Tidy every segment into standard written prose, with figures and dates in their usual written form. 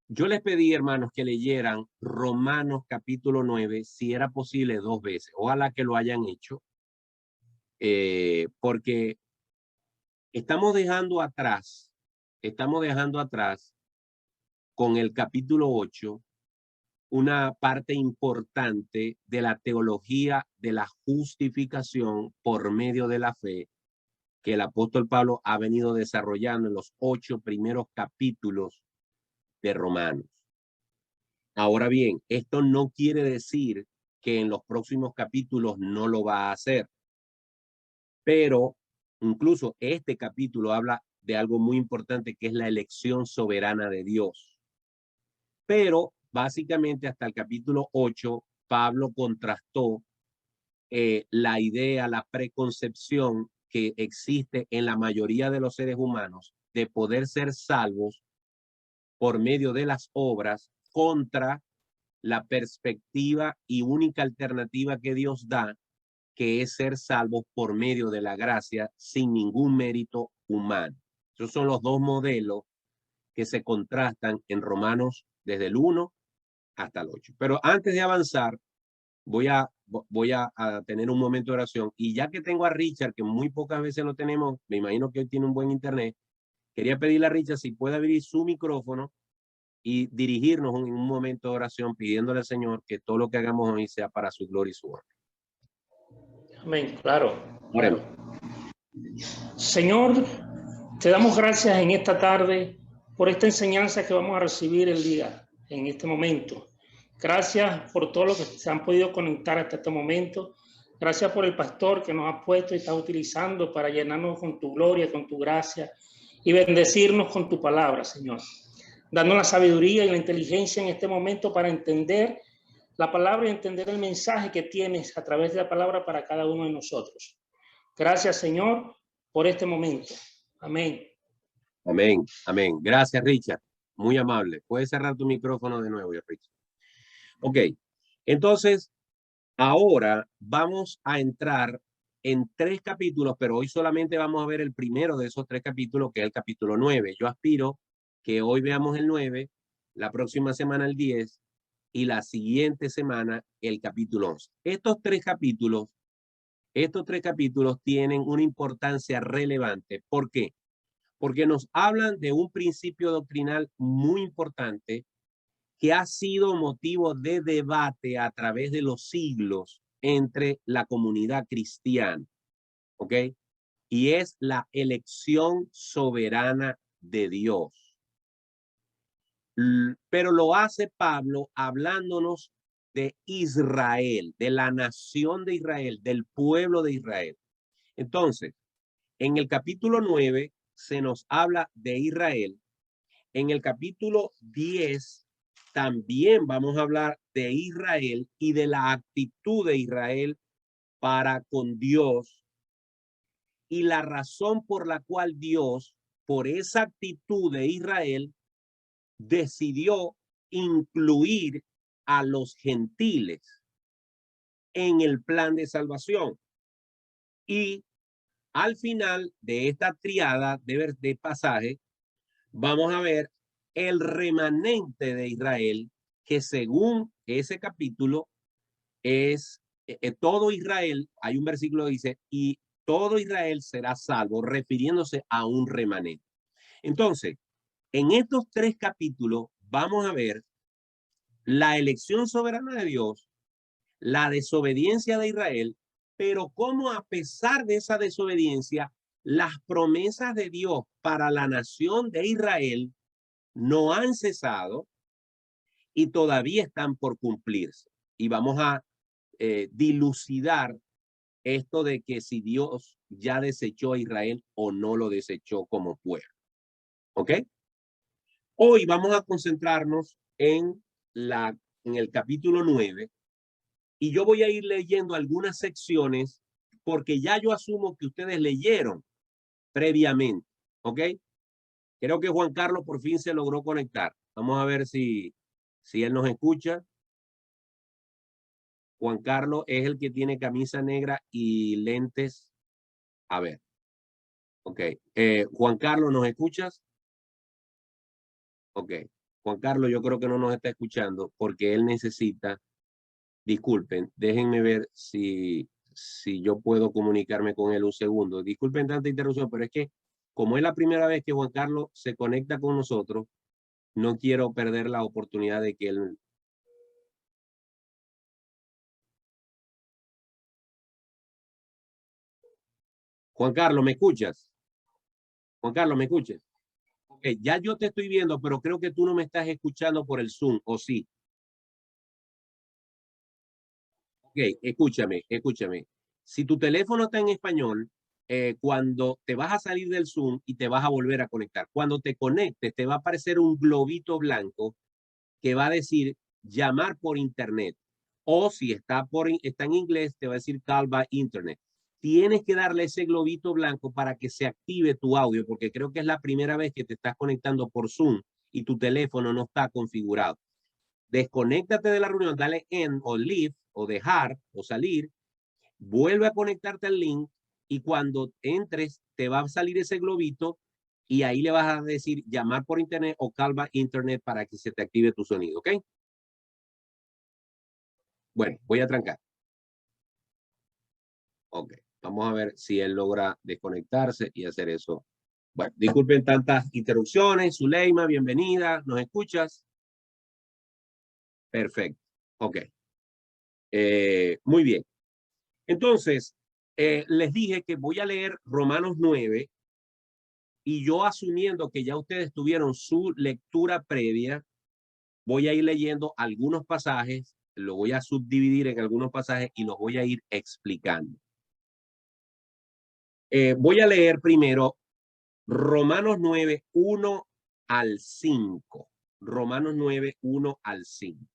Yo les pedí, hermanos, que leyeran Romanos capítulo 9, si era posible 2 veces. Ojalá que lo hayan hecho, porque estamos dejando atrás con el capítulo 8 una parte importante de la teología de la justificación por medio de la fe que el apóstol Pablo ha venido desarrollando en los 8 primeros capítulos de Romanos. Ahora bien, esto no quiere decir que en los próximos capítulos no lo va a hacer, pero incluso este capítulo habla de algo muy importante que es la elección soberana de Dios. Pero básicamente hasta el capítulo 8, Pablo contrastó la idea, la preconcepción que existe en la mayoría de los seres humanos de poder ser salvos por medio de las obras contra la perspectiva y única alternativa que Dios da, que es ser salvos por medio de la gracia sin ningún mérito humano. Esos son los dos modelos que se contrastan en Romanos desde el 1 hasta el 8. Pero antes de avanzar, voy a tener un momento de oración. Y ya que tengo a Richard, que muy pocas veces lo tenemos, me imagino que hoy tiene un buen internet, quería pedirle a Richard si puede abrir su micrófono y dirigirnos en un momento de oración pidiéndole al Señor que todo lo que hagamos hoy sea para su gloria y su honra. Amén, claro. Oremos. Señor, te damos gracias en esta tarde por esta enseñanza que vamos a recibir en este momento. Gracias por todo lo que se han podido conectar hasta este momento. Gracias por el pastor que nos ha puesto y está utilizando para llenarnos con tu gloria, con tu gracia y bendecirnos con tu palabra, Señor. Dándonos la sabiduría y la inteligencia en este momento para entender la palabra y entender el mensaje que tienes a través de la palabra para cada uno de nosotros. Gracias, Señor, por este momento. Amén. Amén, amén. Gracias, Richard. Muy amable. Puedes cerrar tu micrófono de nuevo, Richard. Ok, entonces, ahora vamos a entrar en 3 capítulos, pero hoy solamente vamos a ver el primero de esos 3 capítulos, que es el capítulo 9. Yo aspiro que hoy veamos el 9, la próxima semana el 10 y la siguiente semana el capítulo 11. Estos tres capítulos tienen una importancia relevante. ¿Por qué? Porque nos hablan de un principio doctrinal muy importante que ha sido motivo de debate a través de los siglos entre la comunidad cristiana, ¿ok? Y es la elección soberana de Dios. Pero lo hace Pablo hablándonos de Israel, de la nación de Israel, del pueblo de Israel. Entonces, en el capítulo 9 se nos habla de Israel. En el capítulo 10 también vamos a hablar de Israel y de la actitud de Israel para con Dios y la razón por la cual Dios, por esa actitud de Israel, decidió incluir a los gentiles en el plan de salvación. Y al final de esta triada de pasaje, vamos a ver el remanente de Israel, que según ese capítulo es todo Israel. Hay un versículo que dice, y todo Israel será salvo, refiriéndose a un remanente. Entonces, en estos 3 capítulos vamos a ver la elección soberana de Dios, la desobediencia de Israel, pero cómo a pesar de esa desobediencia, las promesas de Dios para la nación de Israel no han cesado y todavía están por cumplirse. Y vamos a dilucidar esto de que si Dios ya desechó a Israel o no lo desechó como pueblo. ¿Ok? Hoy vamos a concentrarnos en el capítulo 9 y yo voy a ir leyendo algunas secciones porque ya yo asumo que ustedes leyeron previamente. ¿Ok? Creo que Juan Carlos por fin se logró conectar. Vamos a ver si él nos escucha. Juan Carlos es el que tiene camisa negra y lentes. A ver. Ok. Juan Carlos, ¿nos escuchas? Ok. Juan Carlos, yo creo que no nos está escuchando porque él necesita, disculpen, déjenme ver si yo puedo comunicarme con él un segundo. Disculpen tanta interrupción, pero es que como es la primera vez que Juan Carlos se conecta con nosotros, no quiero perder la oportunidad de que él... Juan Carlos, ¿me escuchas? Juan Carlos, ¿me escuchas? Ok, ya yo te estoy viendo, pero creo que tú no me estás escuchando por el Zoom, ¿o sí? Ok, escúchame. Si tu teléfono está en español, cuando te vas a salir del Zoom y te vas a volver a conectar, cuando te conectes, te va a aparecer un globito blanco que va a decir llamar por internet. O si está en inglés, te va a decir call by internet. Tienes que darle ese globito blanco para que se active tu audio, porque creo que es la primera vez que te estás conectando por Zoom y tu teléfono no está configurado. Desconéctate de la reunión, dale end o leave o dejar o salir, vuelve a conectarte al link y cuando entres te va a salir ese globito y ahí le vas a decir llamar por internet o call by internet para que se te active tu sonido, ¿ok? Bueno, voy a trancar. Ok, vamos a ver si él logra desconectarse y hacer eso. Bueno, disculpen tantas interrupciones. Zuleima, bienvenida. ¿Nos escuchas? Perfecto. Ok. Muy bien. Entonces, les dije que voy a leer Romanos 9 y yo asumiendo que ya ustedes tuvieron su lectura previa, voy a ir leyendo algunos pasajes, lo voy a subdividir en algunos pasajes y los voy a ir explicando. Voy a leer primero Romanos 9, 1 al 5. Romanos 9, 1 al 5.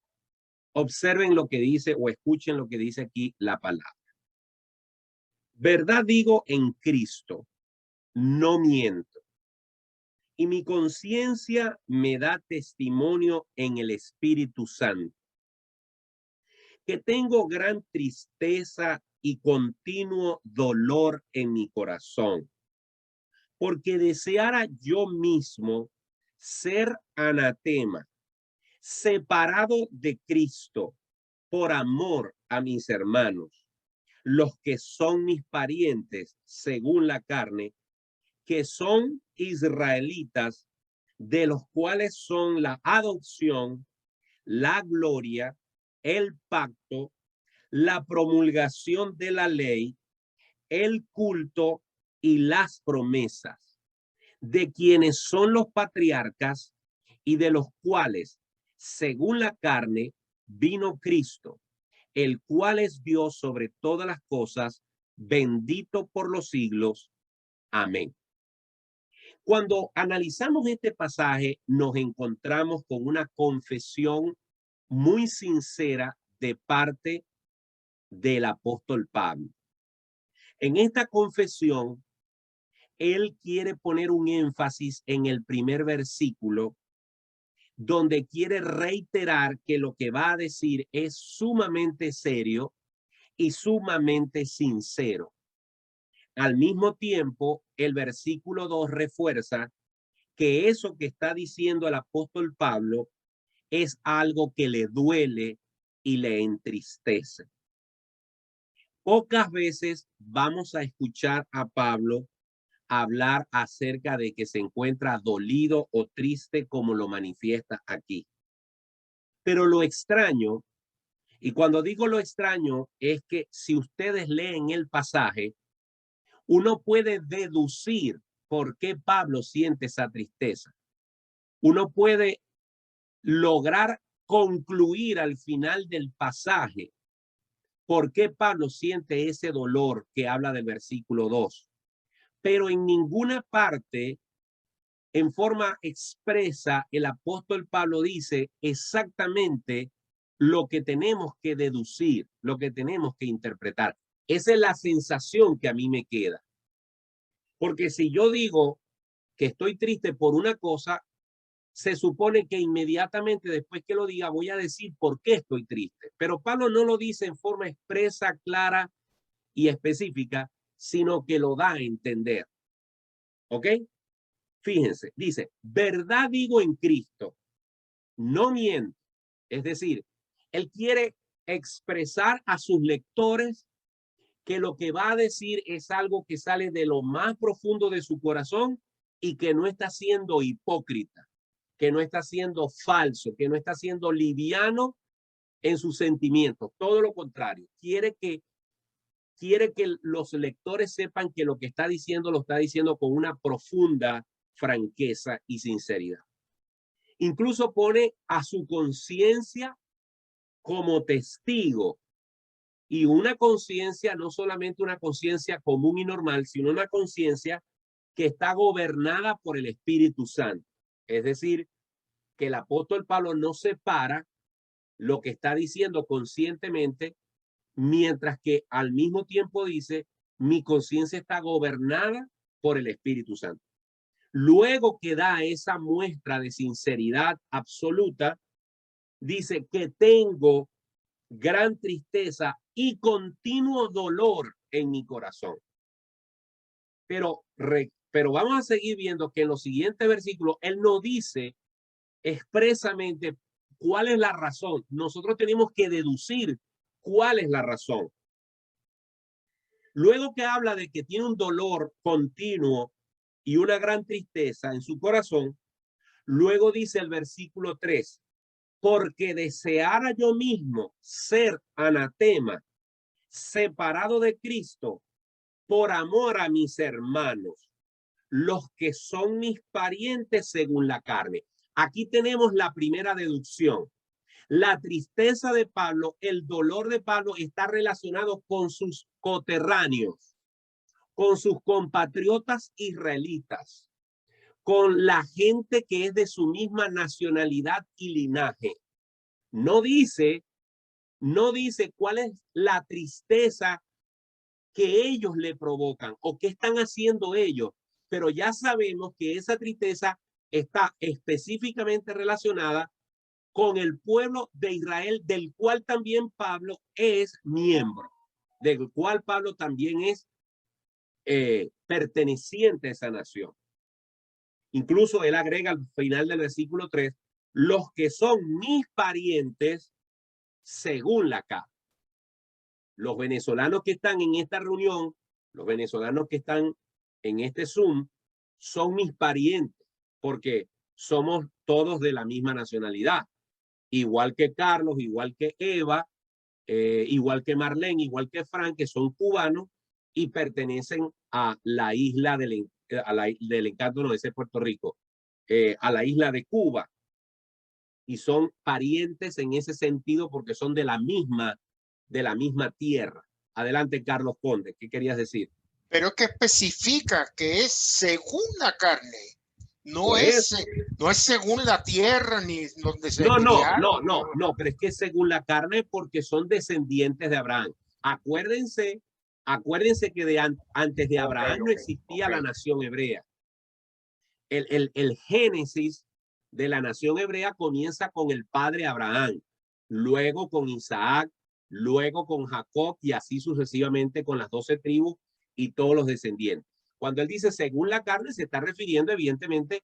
Observen lo que dice o escuchen lo que dice aquí la palabra. Verdad digo en Cristo, no miento. Y mi conciencia me da testimonio en el Espíritu Santo, que tengo gran tristeza y continuo dolor en mi corazón, porque deseara yo mismo ser anatema, separado de Cristo por amor a mis hermanos, los que son mis parientes según la carne, que son israelitas, de los cuales son la adopción, la gloria, el pacto, la promulgación de la ley, el culto y las promesas, de quienes son los patriarcas y de los cuales, según la carne, vino Cristo, el cual es Dios sobre todas las cosas, bendito por los siglos. Amén. Cuando analizamos este pasaje, nos encontramos con una confesión muy sincera de parte del apóstol Pablo. En esta confesión, él quiere poner un énfasis en el primer versículo, donde quiere reiterar que lo que va a decir es sumamente serio y sumamente sincero. Al mismo tiempo, el versículo 2 refuerza que eso que está diciendo el apóstol Pablo es algo que le duele y le entristece. Pocas veces vamos a escuchar a Pablo hablar acerca de que se encuentra dolido o triste como lo manifiesta aquí. Pero lo extraño, y cuando digo lo extraño, es que si ustedes leen el pasaje, uno puede deducir por qué Pablo siente esa tristeza. Uno puede lograr concluir al final del pasaje por qué Pablo siente ese dolor que habla del versículo 2. Pero en ninguna parte, en forma expresa, el apóstol Pablo dice exactamente lo que tenemos que deducir, lo que tenemos que interpretar. Esa es la sensación que a mí me queda. Porque si yo digo que estoy triste por una cosa, se supone que inmediatamente después que lo diga voy a decir por qué estoy triste. Pero Pablo no lo dice en forma expresa, clara y específica, sino que lo da a entender. ¿Ok? Fíjense, dice, verdad digo en Cristo, no miento. Es decir, él quiere expresar a sus lectores que lo que va a decir es algo que sale de lo más profundo de su corazón y que no está siendo hipócrita, que no está siendo falso, que no está siendo liviano en sus sentimientos. Todo lo contrario, quiere que los lectores sepan que lo que está diciendo lo está diciendo con una profunda franqueza y sinceridad. Incluso pone a su conciencia como testigo, y una conciencia, no solamente una conciencia común y normal, sino una conciencia que está gobernada por el Espíritu Santo. Es decir, que el apóstol Pablo no separa lo que está diciendo conscientemente, mientras que al mismo tiempo dice, mi conciencia está gobernada por el Espíritu Santo. Luego que da esa muestra de sinceridad absoluta, dice que tengo gran tristeza y continuo dolor en mi corazón. Pero vamos a seguir viendo que en los siguientes versículos él no dice expresamente cuál es la razón. Nosotros tenemos que deducir cuál es la razón. Luego que habla de que tiene un dolor continuo y una gran tristeza en su corazón, luego dice el versículo 3, porque deseara yo mismo ser anatema, separado de Cristo, por amor a mis hermanos, los que son mis parientes según la carne. Aquí tenemos la primera deducción. La tristeza de Pablo, el dolor de Pablo está relacionado con sus coterráneos, con sus compatriotas israelitas, con la gente que es de su misma nacionalidad y linaje. No dice cuál es la tristeza que ellos le provocan o qué están haciendo ellos, pero ya sabemos que esa tristeza está específicamente relacionada con el pueblo de Israel, del cual también Pablo es miembro, del cual Pablo también es perteneciente a esa nación. Incluso él agrega al final del versículo 3, los que son mis parientes según la carne. Los venezolanos que están en esta reunión, los venezolanos que están en este Zoom, son mis parientes, porque somos todos de la misma nacionalidad. Igual que Carlos, igual que Eva, igual que Marlene, igual que Frank, que son cubanos y pertenecen a la isla del encanto, no, ese es Puerto Rico, a la isla de Cuba. Y son parientes en ese sentido porque son de la misma tierra. Adelante, Carlos Conde, ¿qué querías decir? Pero que especifica que es según la carne. No es según la tierra ni donde se criaron. No, pero es que según la carne porque son descendientes de Abraham. Acuérdense que antes de Abraham no existía la nación hebrea. El génesis de la nación hebrea comienza con el padre Abraham, luego con Isaac, luego con Jacob y así sucesivamente con las 12 tribus y todos los descendientes. Cuando él dice según la carne se está refiriendo evidentemente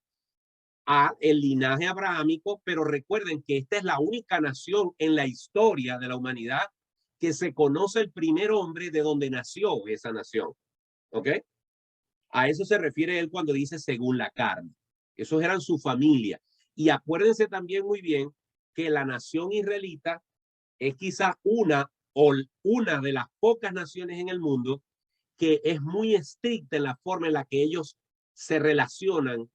a el linaje abrahámico, pero recuerden que esta es la única nación en la historia de la humanidad que se conoce el primer hombre de donde nació esa nación. ¿Ok? A eso se refiere él cuando dice según la carne. Esos eran su familia. Y acuérdense también muy bien que la nación israelita es quizás una de las pocas naciones en el mundo que es muy estricta en la forma en la que ellos se relacionan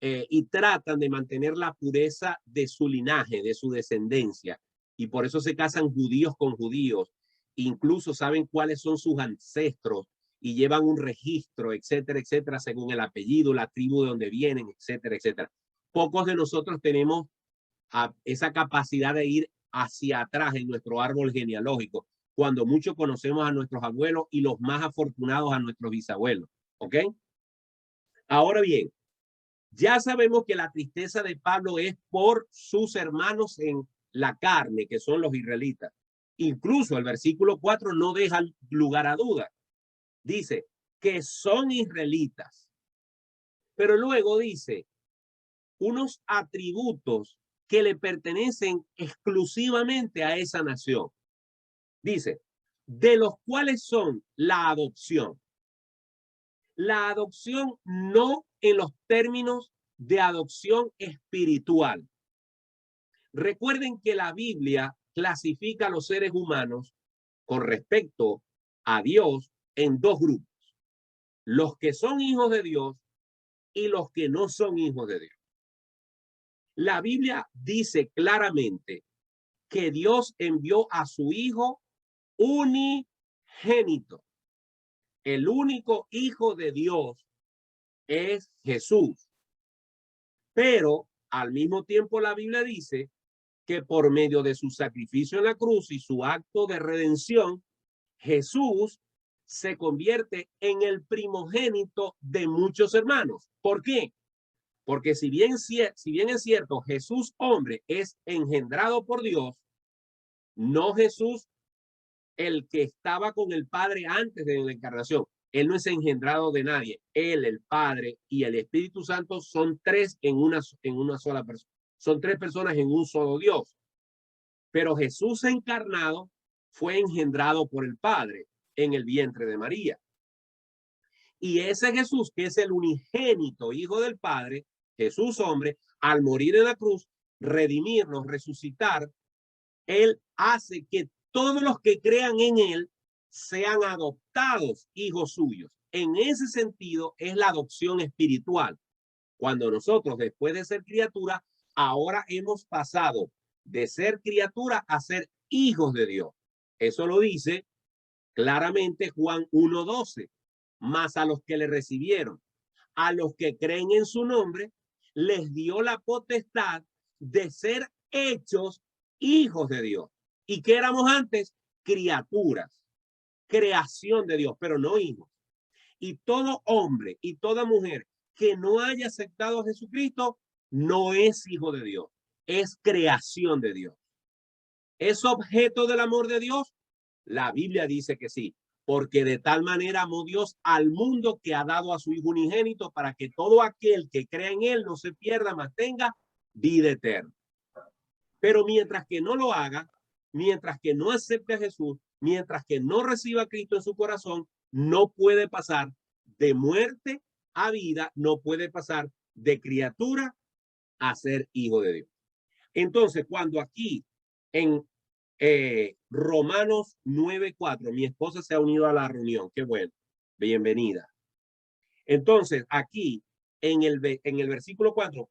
y tratan de mantener la pureza de su linaje, de su descendencia. Y por eso se casan judíos con judíos. Incluso saben cuáles son sus ancestros y llevan un registro, etcétera, etcétera, según el apellido, la tribu de donde vienen, etcétera, etcétera. Pocos de nosotros tenemos esa capacidad de ir hacia atrás en nuestro árbol genealógico, cuando mucho conocemos a nuestros abuelos y los más afortunados a nuestros bisabuelos. ¿Ok? Ahora bien, ya sabemos que la tristeza de Pablo es por sus hermanos en la carne, que son los israelitas. Incluso el versículo 4 no deja lugar a duda. Dice que son israelitas. Pero luego dice unos atributos que le pertenecen exclusivamente a esa nación. Dice, de los cuales son la adopción. La adopción no en los términos de adopción espiritual. Recuerden que la Biblia clasifica a los seres humanos con respecto a Dios en dos grupos. Los que son hijos de Dios y los que no son hijos de Dios. La Biblia dice claramente que Dios envió a su Hijo unigénito. El único Hijo de Dios es Jesús. Pero al mismo tiempo la Biblia dice que por medio de su sacrificio en la cruz y su acto de redención, Jesús se convierte en el primogénito de muchos hermanos. ¿Por qué? Porque si bien es cierto, Jesús hombre es engendrado por Dios, no Jesús el que estaba con el Padre antes de la encarnación. Él no es engendrado de nadie. Él, el Padre y el Espíritu Santo son tres en una sola persona. Son tres personas en un solo Dios. Pero Jesús encarnado fue engendrado por el Padre en el vientre de María. Y ese Jesús, que es el unigénito Hijo del Padre, Jesús hombre, al morir en la cruz, redimirnos, resucitar, Él hace que todos los que crean en Él sean adoptados hijos suyos. En ese sentido es la adopción espiritual. Cuando nosotros, después de ser criatura, ahora hemos pasado de ser criatura a ser hijos de Dios. Eso lo dice claramente Juan 1:12. Más a los que le recibieron, a los que creen en su nombre, les dio la potestad de ser hechos hijos de Dios. ¿Y qué éramos antes? Criaturas, creación de Dios, pero no hijos. Y todo hombre y toda mujer que no haya aceptado a Jesucristo no es hijo de Dios, es creación de Dios. ¿Es objeto del amor de Dios? La Biblia dice que sí, porque de tal manera amó Dios al mundo que ha dado a su Hijo unigénito para que todo aquel que crea en Él no se pierda, mas tenga vida eterna. Pero mientras que no lo haga, mientras que no acepte a Jesús, mientras que no reciba a Cristo en su corazón, no puede pasar de muerte a vida, no puede pasar de criatura a ser hijo de Dios. Entonces, cuando aquí en Romanos 9:4, mi esposa se ha unido a la reunión, qué bueno, bienvenida. Entonces, aquí en el versículo 4,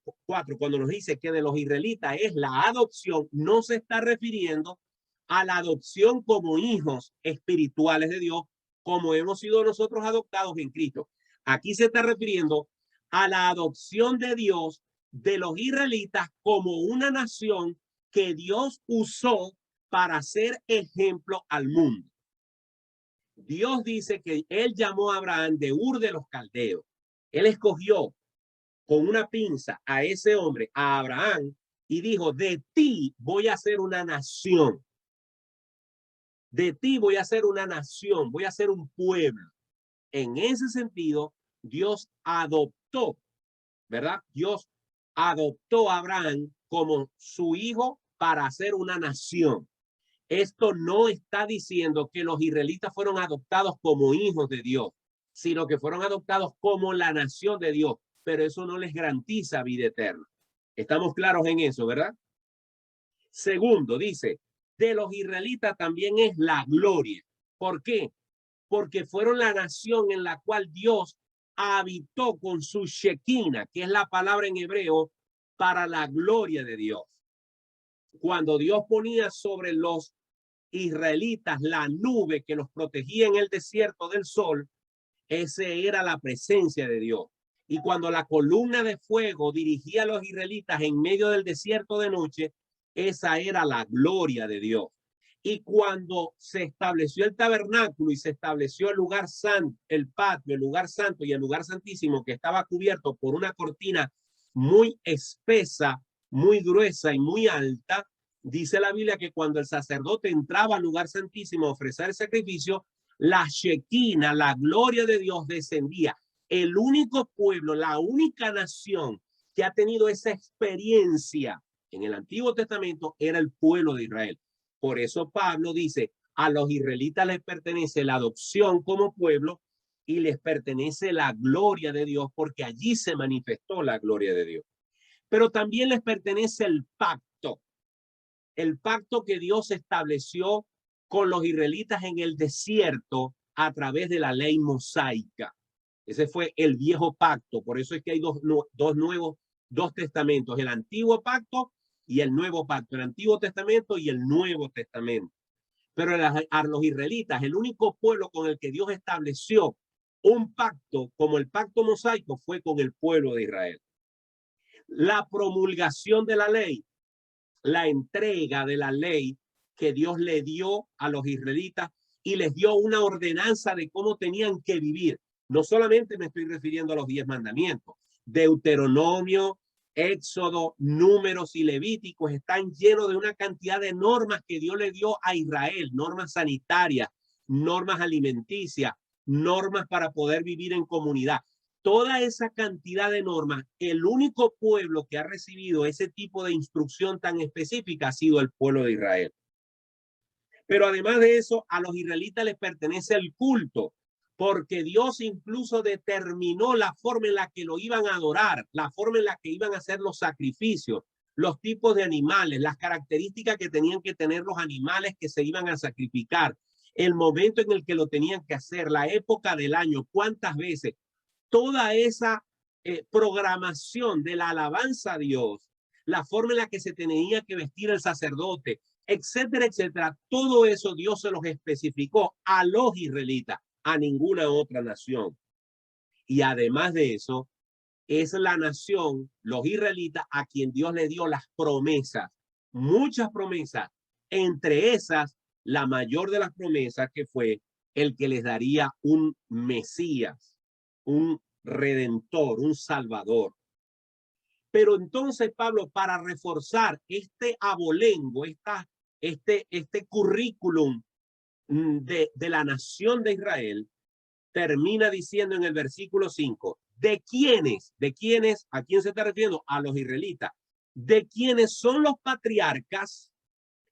cuando nos dice que de los israelitas es la adopción, no se está refiriendo a la adopción como hijos espirituales de Dios, como hemos sido nosotros adoptados en Cristo. Aquí se está refiriendo a la adopción de Dios de los israelitas como una nación que Dios usó para ser ejemplo al mundo. Dios dice que Él llamó a Abraham de Ur de los Caldeos. Él escogió con una pinza a ese hombre, a Abraham, y dijo, de ti voy a hacer una nación. De ti voy a hacer una nación, voy a hacer un pueblo. En ese sentido, Dios adoptó, ¿verdad? Dios adoptó a Abraham como su hijo para hacer una nación. Esto no está diciendo que los israelitas fueron adoptados como hijos de Dios, sino que fueron adoptados como la nación de Dios, pero eso no les garantiza vida eterna. Estamos claros en eso, ¿verdad? Segundo, dice, de los israelitas también es la gloria. ¿Por qué? Porque fueron la nación en la cual Dios habitó con su Shekinah, que es la palabra en hebreo para la gloria de Dios. Cuando Dios ponía sobre los israelitas la nube que los protegía en el desierto del sol, ese era la presencia de Dios. Y cuando la columna de fuego dirigía a los israelitas en medio del desierto de noche, esa era la gloria de Dios. Y cuando se estableció el tabernáculo y se estableció el lugar santo, el patio, el lugar santo y el lugar santísimo, que estaba cubierto por una cortina muy espesa, muy gruesa y muy alta, dice la Biblia que cuando el sacerdote entraba al lugar santísimo a ofrecer el sacrificio, la Shekinah, la gloria de Dios, descendía el único pueblo, la única nación que ha tenido esa experiencia en el Antiguo Testamento era el pueblo de Israel. Por eso Pablo dice, a los israelitas les pertenece la adopción como pueblo y les pertenece la gloria de Dios, porque allí se manifestó la gloria de Dios. Pero también les pertenece el pacto que Dios estableció con los israelitas en el desierto a través de la ley mosaica. Ese fue el viejo pacto. Por eso es que hay dos testamentos, el antiguo pacto y el nuevo pacto, el Antiguo Testamento y el Nuevo Testamento. Pero a los israelitas, el único pueblo con el que Dios estableció un pacto como el pacto mosaico fue con el pueblo de Israel. La promulgación de la ley, la entrega de la ley que Dios le dio a los israelitas y les dio una ordenanza de cómo tenían que vivir. No solamente me estoy refiriendo a los 10 mandamientos, Deuteronomio, Éxodo, Números y Levíticos están llenos de una cantidad de normas que Dios le dio a Israel, normas sanitarias, normas alimenticias, normas para poder vivir en comunidad. Toda esa cantidad de normas, el único pueblo que ha recibido ese tipo de instrucción tan específica ha sido el pueblo de Israel. Pero además de eso, a los israelitas les pertenece el culto, porque Dios incluso determinó la forma en la que lo iban a adorar, la forma en la que iban a hacer los sacrificios, los tipos de animales, las características que tenían que tener los animales que se iban a sacrificar, el momento en el que lo tenían que hacer, la época del año, cuántas veces. Toda esa programación de la alabanza a Dios, la forma en la que se tenía que vestir el sacerdote, etcétera, etcétera, todo eso Dios se los especificó a los israelitas, a ninguna otra nación. Y además de eso, es la nación, los israelitas, a quien Dios le dio las promesas, muchas promesas, entre esas, la mayor de las promesas que fue el que les daría un Mesías, un redentor, un salvador. Pero entonces Pablo, para reforzar este abolengo, este currículum de la nación de Israel, termina diciendo en el versículo 5, ¿de quiénes? ¿A quién se está refiriendo? A los israelitas. ¿De quiénes son los patriarcas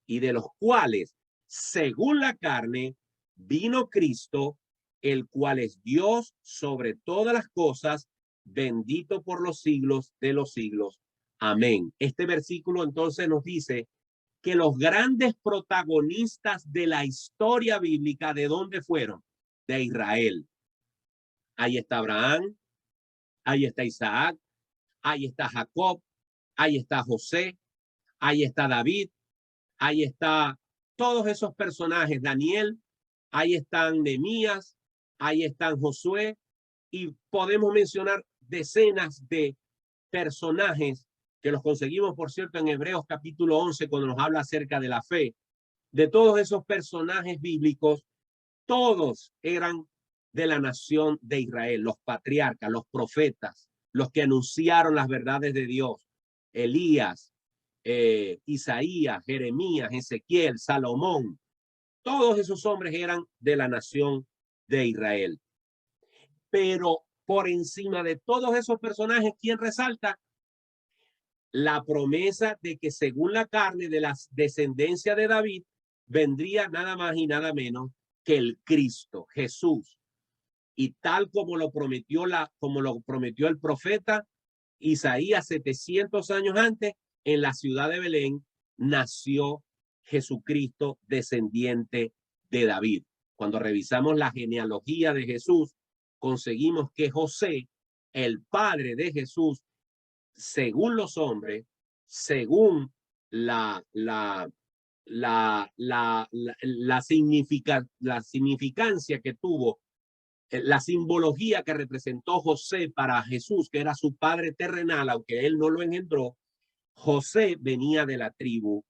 y de los cuales, según la carne, vino Cristo, el cual es Dios sobre todas las cosas, bendito por los siglos de los siglos. Amén. Este versículo entonces nos dice que los grandes protagonistas de la historia bíblica, ¿de dónde fueron? De Israel. Ahí está Abraham, ahí está Isaac, ahí está Jacob, ahí está José, ahí está David, ahí está todos esos personajes, Daniel, ahí están Nehemías, ahí están Josué, y podemos mencionar decenas de personajes que los conseguimos, por cierto, en Hebreos capítulo 11, cuando nos habla acerca de la fe. De todos esos personajes bíblicos, todos eran de la nación de Israel, los patriarcas, los profetas, los que anunciaron las verdades de Dios, Elías, Isaías, Jeremías, Ezequiel, Salomón, todos esos hombres eran de la nación de Israel. Pero por encima de todos esos personajes, ¿quién resalta? La promesa de que según la carne de la descendencia de David, vendría nada más y nada menos que el Cristo, Jesús. Y tal como lo prometió el profeta Isaías 700 años antes, en la ciudad de Belén nació Jesucristo, descendiente de David. Cuando revisamos la genealogía de Jesús, conseguimos que José, el padre de Jesús, según los hombres, según la significancia que tuvo, la simbología que representó José para Jesús, que era su padre terrenal, aunque él no lo engendró, José venía de la tribu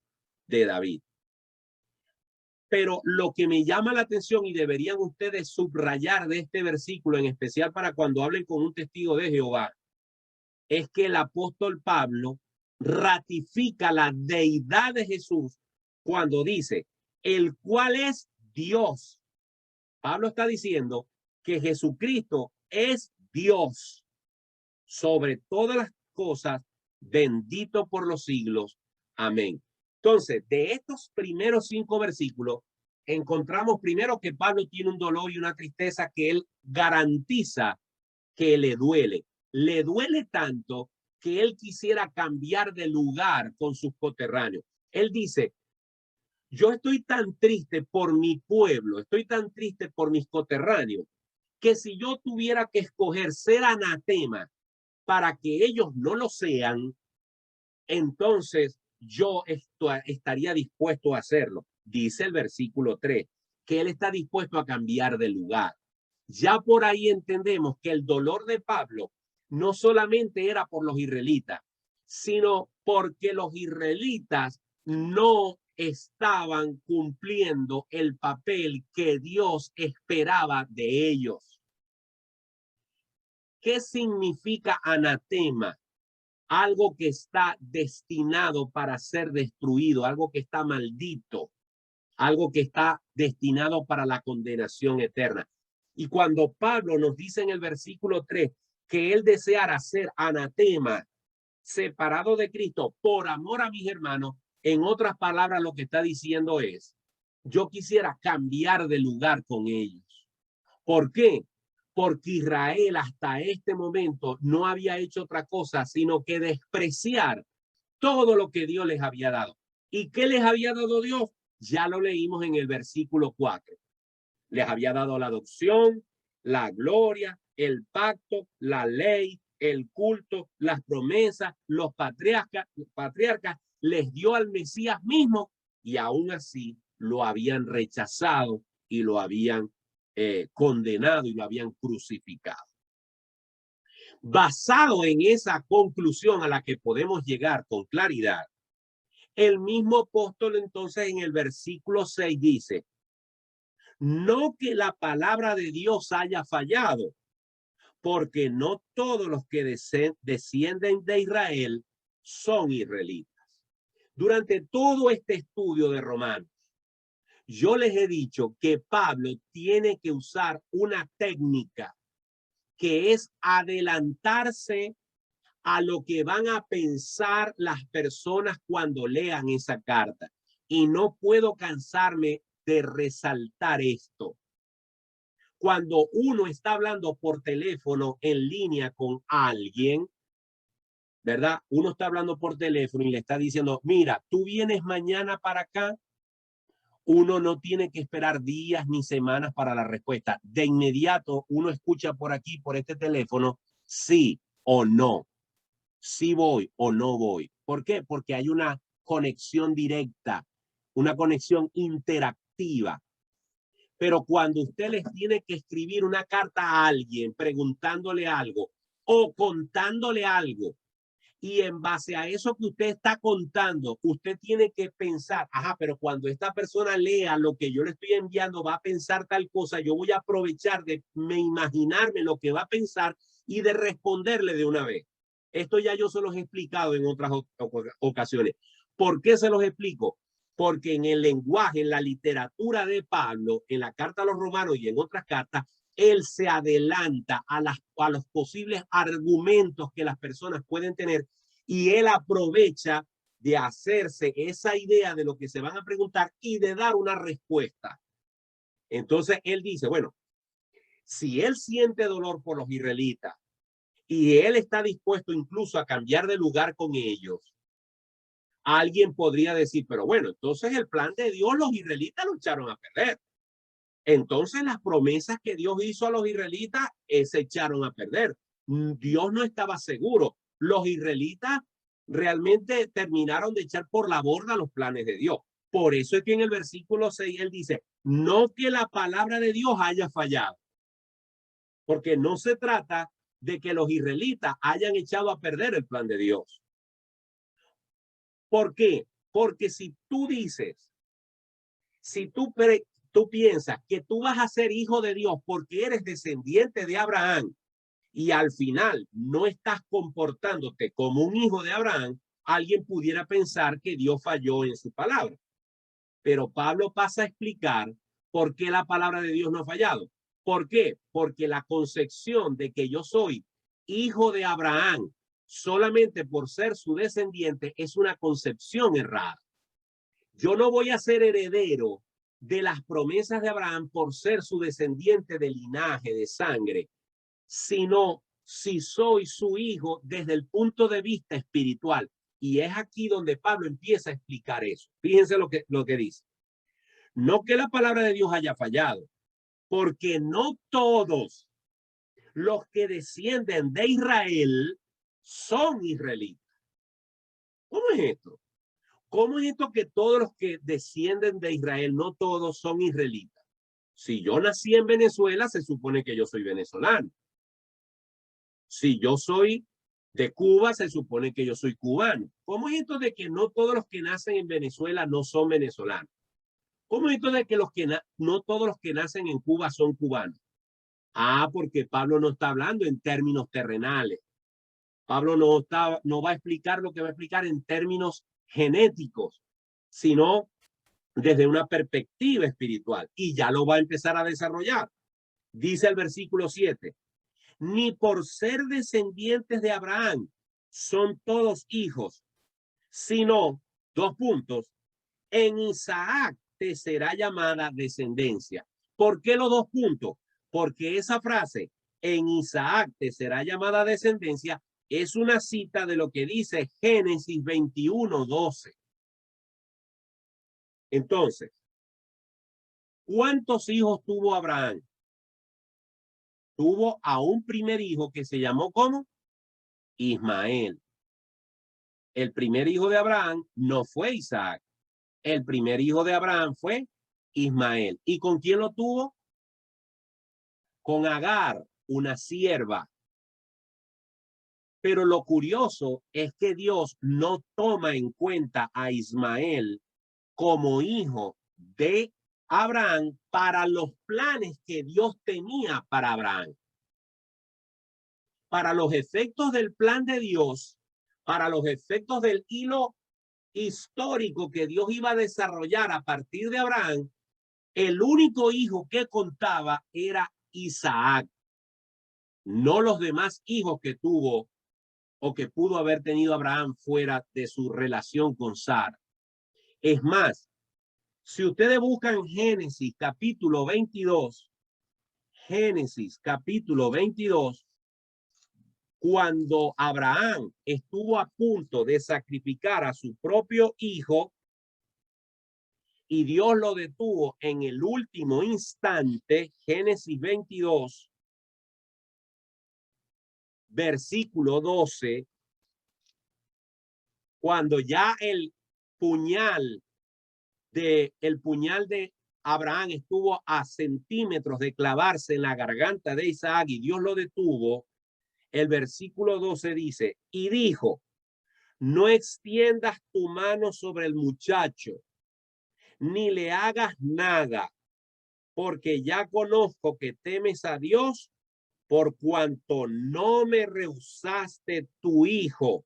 de David. Pero lo que me llama la atención y deberían ustedes subrayar de este versículo, en especial para cuando hablen con un testigo de Jehová, es que el apóstol Pablo ratifica la deidad de Jesús cuando dice, el cual es Dios. Pablo está diciendo que Jesucristo es Dios sobre todas las cosas, bendito por los siglos. Amén. Entonces, de estos primeros 5 versículos, encontramos primero que Pablo tiene un dolor y una tristeza que él garantiza que le duele. Le duele tanto que él quisiera cambiar de lugar con sus coterráneos. Él dice, yo estoy tan triste por mi pueblo, estoy tan triste por mis coterráneos, que si yo tuviera que escoger ser anatema para que ellos no lo sean, entonces yo estaría dispuesto a hacerlo. Dice el versículo 3, que él está dispuesto a cambiar de lugar. Ya por ahí entendemos que el dolor de Pablo no solamente era por los israelitas, sino porque los israelitas no estaban cumpliendo el papel que Dios esperaba de ellos. ¿Qué significa anatema? Algo que está destinado para ser destruido, algo que está maldito, algo que está destinado para la condenación eterna. Y cuando Pablo nos dice en el versículo 3 que él deseara ser anatema, separado de Cristo por amor a mis hermanos, en otras palabras lo que está diciendo es, yo quisiera cambiar de lugar con ellos. ¿Por qué? Porque Israel hasta este momento no había hecho otra cosa sino que despreciar todo lo que Dios les había dado. ¿Y qué les había dado Dios? Ya lo leímos en el versículo 4. Les había dado la adopción, la gloria, el pacto, la ley, el culto, las promesas, los patriarcas, les dio al Mesías mismo y aún así lo habían rechazado y lo habían condenado y lo habían crucificado. Basado en esa conclusión a la que podemos llegar con claridad, el mismo apóstol entonces en el versículo 6 dice, no que la palabra de Dios haya fallado, porque no todos los que descienden de Israel son israelitas. Durante todo este estudio de Romanos, yo les he dicho que Pablo tiene que usar una técnica que es adelantarse a lo que van a pensar las personas cuando lean esa carta. Y no puedo cansarme de resaltar esto. Cuando uno está hablando por teléfono en línea con alguien, ¿verdad? Uno está hablando por teléfono y le está diciendo, mira, tú vienes mañana para acá. Uno no tiene que esperar días ni semanas para la respuesta. De inmediato uno escucha por aquí, por este teléfono, sí o no. Sí voy o no voy. ¿Por qué? Porque hay una conexión directa, una conexión interactiva. Pero cuando usted les tiene que escribir una carta a alguien preguntándole algo o contándole algo, y en base a eso que usted está contando, usted tiene que pensar, ajá, pero cuando esta persona lea lo que yo le estoy enviando, va a pensar tal cosa, yo voy a aprovechar de imaginarme lo que va a pensar y de responderle de una vez. Esto ya yo se los he explicado en otras ocasiones. ¿Por qué se los explico? Porque en el lenguaje, en la literatura de Pablo, en la carta a los romanos y en otras cartas, él se adelanta a los posibles argumentos que las personas pueden tener y él aprovecha de hacerse esa idea de lo que se van a preguntar y de dar una respuesta. Entonces él dice, bueno, si él siente dolor por los israelitas y él está dispuesto incluso a cambiar de lugar con ellos, alguien podría decir, pero bueno, entonces el plan de Dios, los israelitas lo echaron a perder. Entonces las promesas que Dios hizo a los israelitas se echaron a perder. Dios no estaba seguro. Los israelitas realmente terminaron de echar por la borda los planes de Dios. Por eso es que en el versículo 6 él dice, no que la palabra de Dios haya fallado. Porque no se trata de que los israelitas hayan echado a perder el plan de Dios. ¿Por qué? Porque si tú dices, si tú piensas que tú vas a ser hijo de Dios porque eres descendiente de Abraham y al final no estás comportándote como un hijo de Abraham, alguien pudiera pensar que Dios falló en su palabra. Pero Pablo pasa a explicar por qué la palabra de Dios no ha fallado. ¿Por qué? Porque la concepción de que yo soy hijo de Abraham solamente por ser su descendiente es una concepción errada. Yo no voy a ser heredero de las promesas de Abraham por ser su descendiente de linaje, de sangre, sino si soy su hijo desde el punto de vista espiritual. Y es aquí donde Pablo empieza a explicar eso. Fíjense lo que dice. No que la palabra de Dios haya fallado, porque no todos los que descienden de Israel son israelitas. ¿Cómo es esto? ¿Cómo es esto que todos los que descienden de Israel, no todos son israelitas? Si yo nací en Venezuela, se supone que yo soy venezolano. Si yo soy de Cuba, se supone que yo soy cubano. ¿Cómo es esto de que no todos los que nacen en Venezuela no son venezolanos? ¿Cómo es esto de que no todos los que nacen en Cuba son cubanos? Ah, porque Pablo no está hablando en términos terrenales. Pablo no va a explicar lo que va a explicar en términos genéticos, sino desde una perspectiva espiritual. Y ya lo va a empezar a desarrollar. Dice el versículo 7. Ni por ser descendientes de Abraham son todos hijos, sino, 2 puntos, en Isaac te será llamada descendencia. ¿Por qué los 2 puntos? Porque esa frase, en Isaac te será llamada descendencia, es una cita de lo que dice Génesis 21:12. Entonces, ¿cuántos hijos tuvo Abraham? Tuvo a un primer hijo que se llamó ¿cómo? Ismael. El primer hijo de Abraham no fue Isaac. El primer hijo de Abraham fue Ismael. ¿Y con quién lo tuvo? Con Agar, una sierva. Pero lo curioso es que Dios no toma en cuenta a Ismael como hijo de Abraham para los planes que Dios tenía para Abraham. Para los efectos del plan de Dios, para los efectos del hilo histórico que Dios iba a desarrollar a partir de Abraham, el único hijo que contaba era Isaac, no los demás hijos que tuvo o que pudo haber tenido Abraham fuera de su relación con Sara. Es más, si ustedes buscan Génesis capítulo 22, Génesis capítulo 22, cuando Abraham estuvo a punto de sacrificar a su propio hijo y Dios lo detuvo en el último instante, Génesis 22, versículo 12, cuando ya el puñal de Abraham estuvo a centímetros de clavarse en la garganta de Isaac y Dios lo detuvo, el versículo 12 dice, y dijo, no extiendas tu mano sobre el muchacho, ni le hagas nada, porque ya conozco que temes a Dios, por cuanto no me rehusaste tu hijo,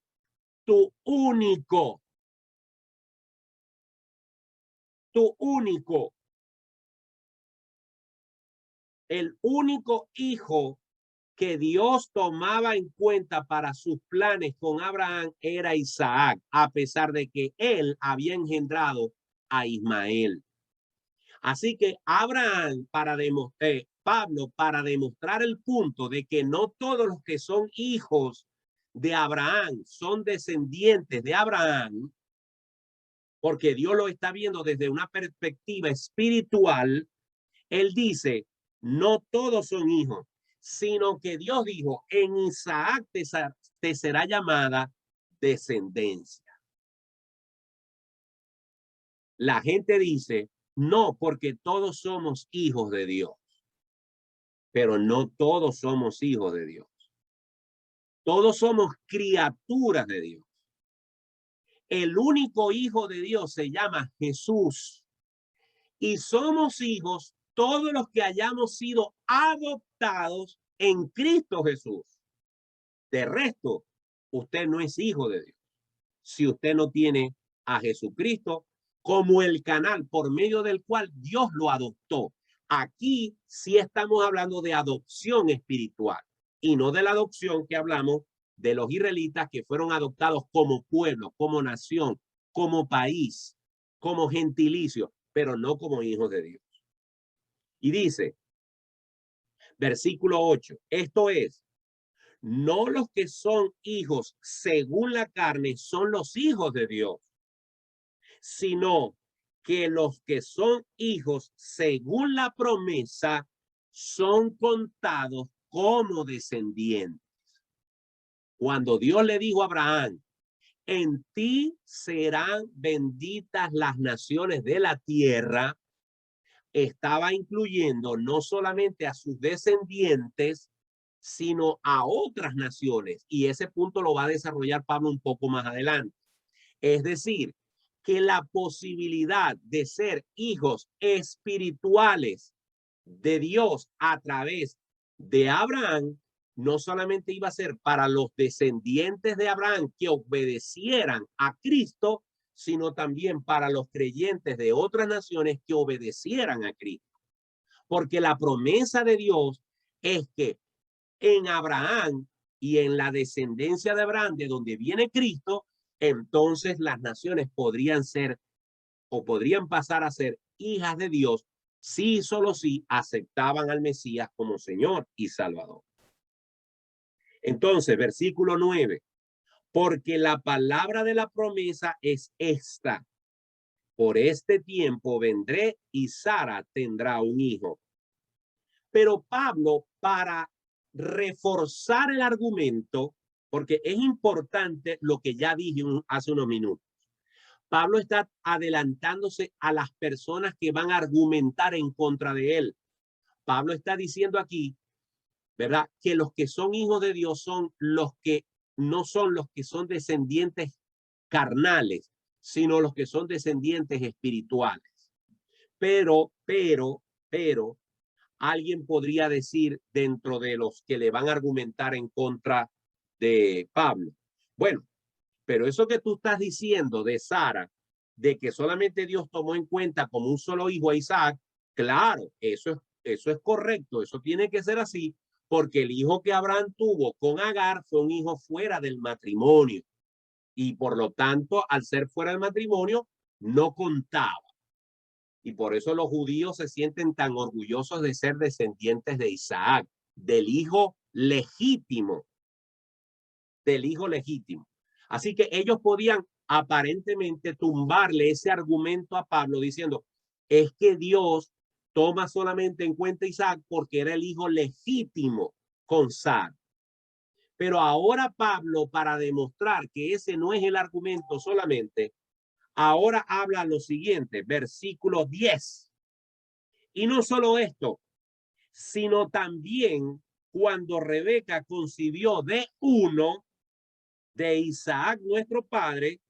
tu único, el único hijo que Dios tomaba en cuenta para sus planes con Abraham era Isaac, a pesar de que él había engendrado a Ismael. Así que Abraham, Pablo, para demostrar el punto de que no todos los que son hijos de Abraham son descendientes de Abraham, porque Dios lo está viendo desde una perspectiva espiritual, él dice, no todos son hijos, sino que Dios dijo, en Isaac te será llamada descendencia. La gente dice, no, porque todos somos hijos de Dios, pero no todos somos hijos de Dios. Todos somos criaturas de Dios. El único hijo de Dios se llama Jesús y somos hijos todos los que hayamos sido adoptados en Cristo Jesús. De resto, usted no es hijo de Dios si usted no tiene a Jesucristo como el canal por medio del cual Dios lo adoptó. Aquí sí estamos hablando de adopción espiritual y no de la adopción que hablamos de los israelitas que fueron adoptados como pueblo, como nación, como país, como gentilicio, pero no como hijos de Dios. Y dice, versículo 8, esto es, no los que son hijos según la carne son los hijos de Dios, sino que los que son hijos según la promesa son contados como descendientes. Cuando Dios le dijo a Abraham, en ti serán benditas las naciones de la tierra, estaba incluyendo no solamente a sus descendientes, sino a otras naciones. Y ese punto lo va a desarrollar Pablo un poco más adelante. Es decir, que la posibilidad de ser hijos espirituales de Dios a través de Abraham no solamente iba a ser para los descendientes de Abraham que obedecieran a Cristo, sino también para los creyentes de otras naciones que obedecieran a Cristo. Porque la promesa de Dios es que en Abraham y en la descendencia de Abraham, de donde viene Cristo, entonces las naciones podrían ser o podrían pasar a ser hijas de Dios si solo si aceptaban al Mesías como Señor y Salvador. Entonces, versículo 9, porque la palabra de la promesa es esta: por este tiempo vendré y Sara tendrá un hijo. Pero Pablo, para reforzar el argumento, porque es importante lo que ya dije hace unos minutos, Pablo está adelantándose a las personas que van a argumentar en contra de él. Pablo está diciendo aquí, ¿verdad?, que los que son hijos de Dios son los que no son los que son descendientes carnales, sino los que son descendientes espirituales. Pero, alguien podría decir dentro de los que le van a argumentar en contra de Pablo, bueno, pero eso que tú estás diciendo de Sara, de que solamente Dios tomó en cuenta como un solo hijo a Isaac, claro, eso es correcto, eso tiene que ser así, porque el hijo que Abraham tuvo con Agar fue un hijo fuera del matrimonio y por lo tanto, al ser fuera del matrimonio, no contaba. Y por eso los judíos se sienten tan orgullosos de ser descendientes de Isaac, del hijo legítimo, del hijo legítimo. Así que ellos podían aparentemente tumbarle ese argumento a Pablo diciendo, es que Dios toma solamente en cuenta a Isaac porque era el hijo legítimo con Sara. Pero ahora Pablo, para demostrar que ese no es el argumento solamente, ahora habla lo siguiente, versículo 10. Y no solo esto, sino también cuando Rebeca concibió de uno, de Isaac nuestro padre,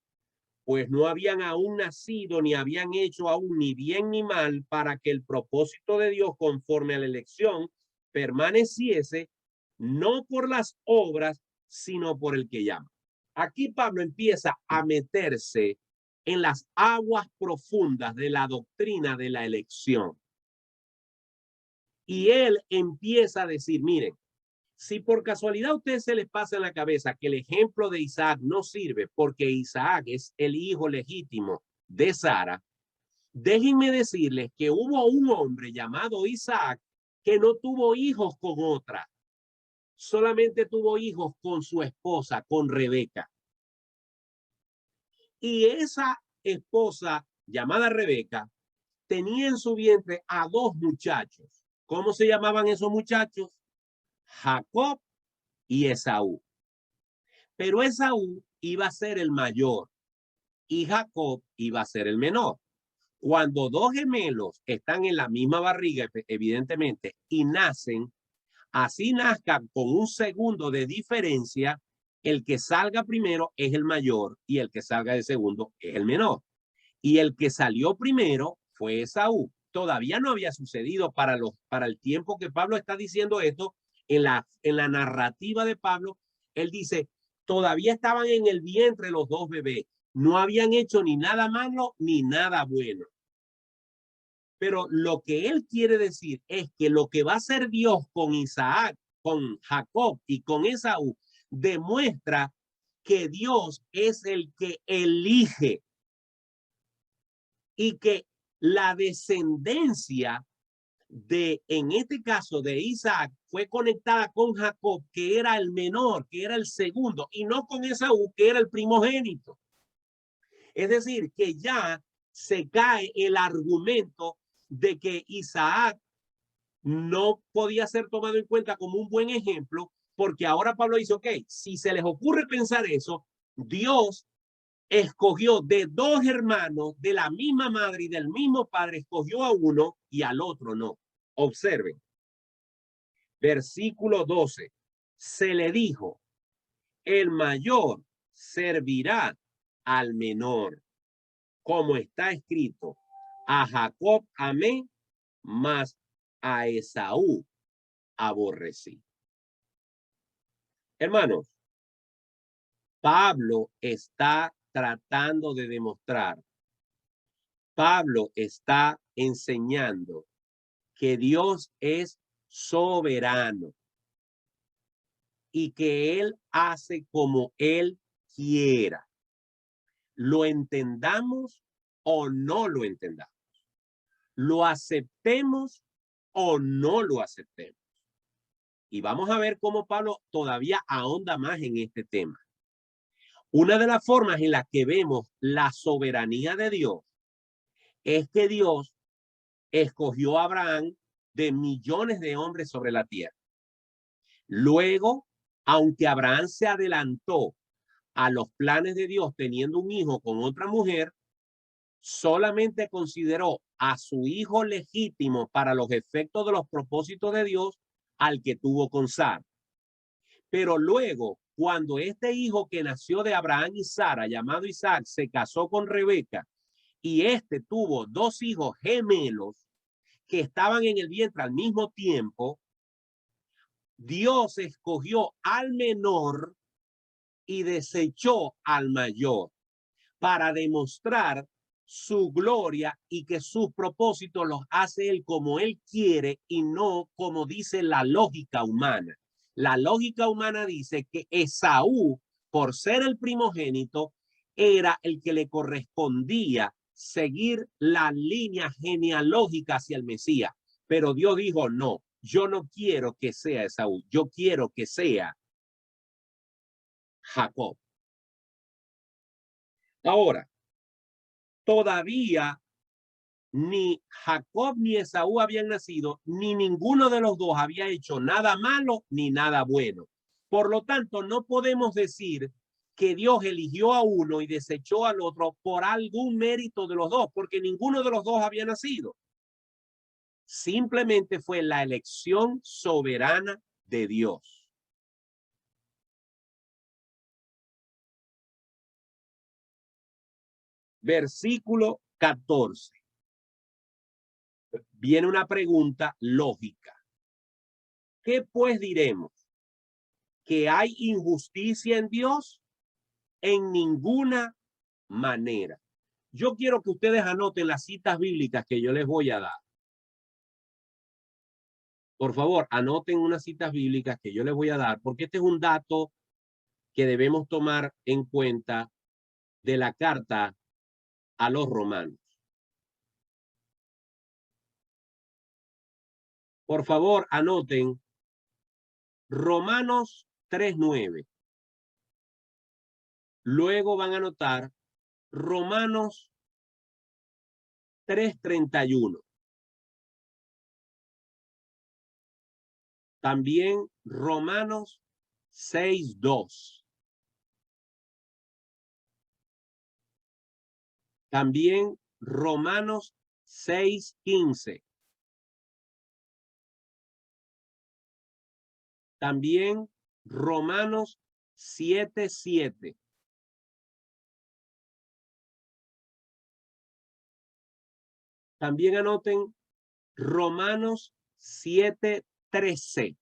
pues no habían aún nacido ni habían hecho aún ni bien ni mal para que el propósito de Dios conforme a la elección permaneciese, no por las obras, sino por el que llama. Aquí Pablo empieza a meterse en las aguas profundas de la doctrina de la elección. Y él empieza a decir, miren, si por casualidad a ustedes se les pasa en la cabeza que el ejemplo de Isaac no sirve porque Isaac es el hijo legítimo de Sara, déjenme decirles que hubo un hombre llamado Isaac que no tuvo hijos con otra, solamente tuvo hijos con su esposa, con Rebeca. Y esa esposa llamada Rebeca tenía en su vientre a dos muchachos. ¿Cómo se llamaban esos muchachos? Jacob y Esaú. Pero Esaú iba a ser el mayor y Jacob iba a ser el menor. Cuando dos gemelos están en la misma barriga, evidentemente, y nacen, así nazcan con un segundo de diferencia, el que salga primero es el mayor y el que salga de segundo es el menor. Y el que salió primero fue Esaú. Todavía no había sucedido para el tiempo que Pablo está diciendo esto. En la narrativa de Pablo, él dice, todavía estaban en el vientre los dos bebés. No habían hecho ni nada malo ni nada bueno. Pero lo que él quiere decir es que lo que va a hacer Dios con Isaac, con Jacob y con Esaú, demuestra que Dios es el que elige y que la descendencia de, en este caso de Isaac, fue conectada con Jacob, que era el menor, que era el segundo, y no con Esaú, que era el primogénito. Es decir, que ya se cae el argumento de que Isaac no podía ser tomado en cuenta como un buen ejemplo, porque ahora Pablo dice, ok, si se les ocurre pensar eso, Dios escogió de dos hermanos de la misma madre y del mismo padre, escogió a uno y al otro no. Observen, versículo 12, se le dijo, el mayor servirá al menor, como está escrito, a Jacob amé, mas a Esaú aborrecí. Hermanos, Pablo está tratando de demostrar, Pablo está enseñando que Dios es soberano y que Él hace como Él quiera. Lo entendamos o no lo entendamos. Lo aceptemos o no lo aceptemos. Y vamos a ver cómo Pablo todavía ahonda más en este tema. Una de las formas en las que vemos la soberanía de Dios es que Dios escogió a Abraham de millones de hombres sobre la tierra. Luego, aunque Abraham se adelantó a los planes de Dios teniendo un hijo con otra mujer, solamente consideró a su hijo legítimo para los efectos de los propósitos de Dios al que tuvo con Sara. Pero luego, cuando este hijo que nació de Abraham y Sara, llamado Isaac, se casó con Rebeca y este tuvo dos hijos gemelos que estaban en el vientre al mismo tiempo, Dios escogió al menor y desechó al mayor para demostrar su gloria y que sus propósitos los hace él como él quiere y no como dice la lógica humana. La lógica humana dice que Esaú, por ser el primogénito, era el que le correspondía seguir la línea genealógica hacia el Mesías. Pero Dios dijo, no, yo no quiero que sea Esaú, yo quiero que sea Jacob. Ahora, todavía ni Jacob ni Esaú habían nacido, ni ninguno de los dos había hecho nada malo ni nada bueno. Por lo tanto, no podemos decir que Dios eligió a uno y desechó al otro por algún mérito de los dos, porque ninguno de los dos había nacido. Simplemente fue la elección soberana de Dios. Versículo 14. Viene una pregunta lógica. ¿Qué pues diremos? ¿Que hay injusticia en Dios? En ninguna manera. Yo quiero que ustedes anoten las citas bíblicas que yo les voy a dar. Por favor, anoten unas citas bíblicas que yo les voy a dar, porque este es un dato que debemos tomar en cuenta de la carta a los romanos. Por favor, anoten Romanos 3:9. Luego van a anotar Romanos 3:31. También Romanos 6:2. También Romanos 6:15. También Romanos 7:7. También anoten Romanos 7:13.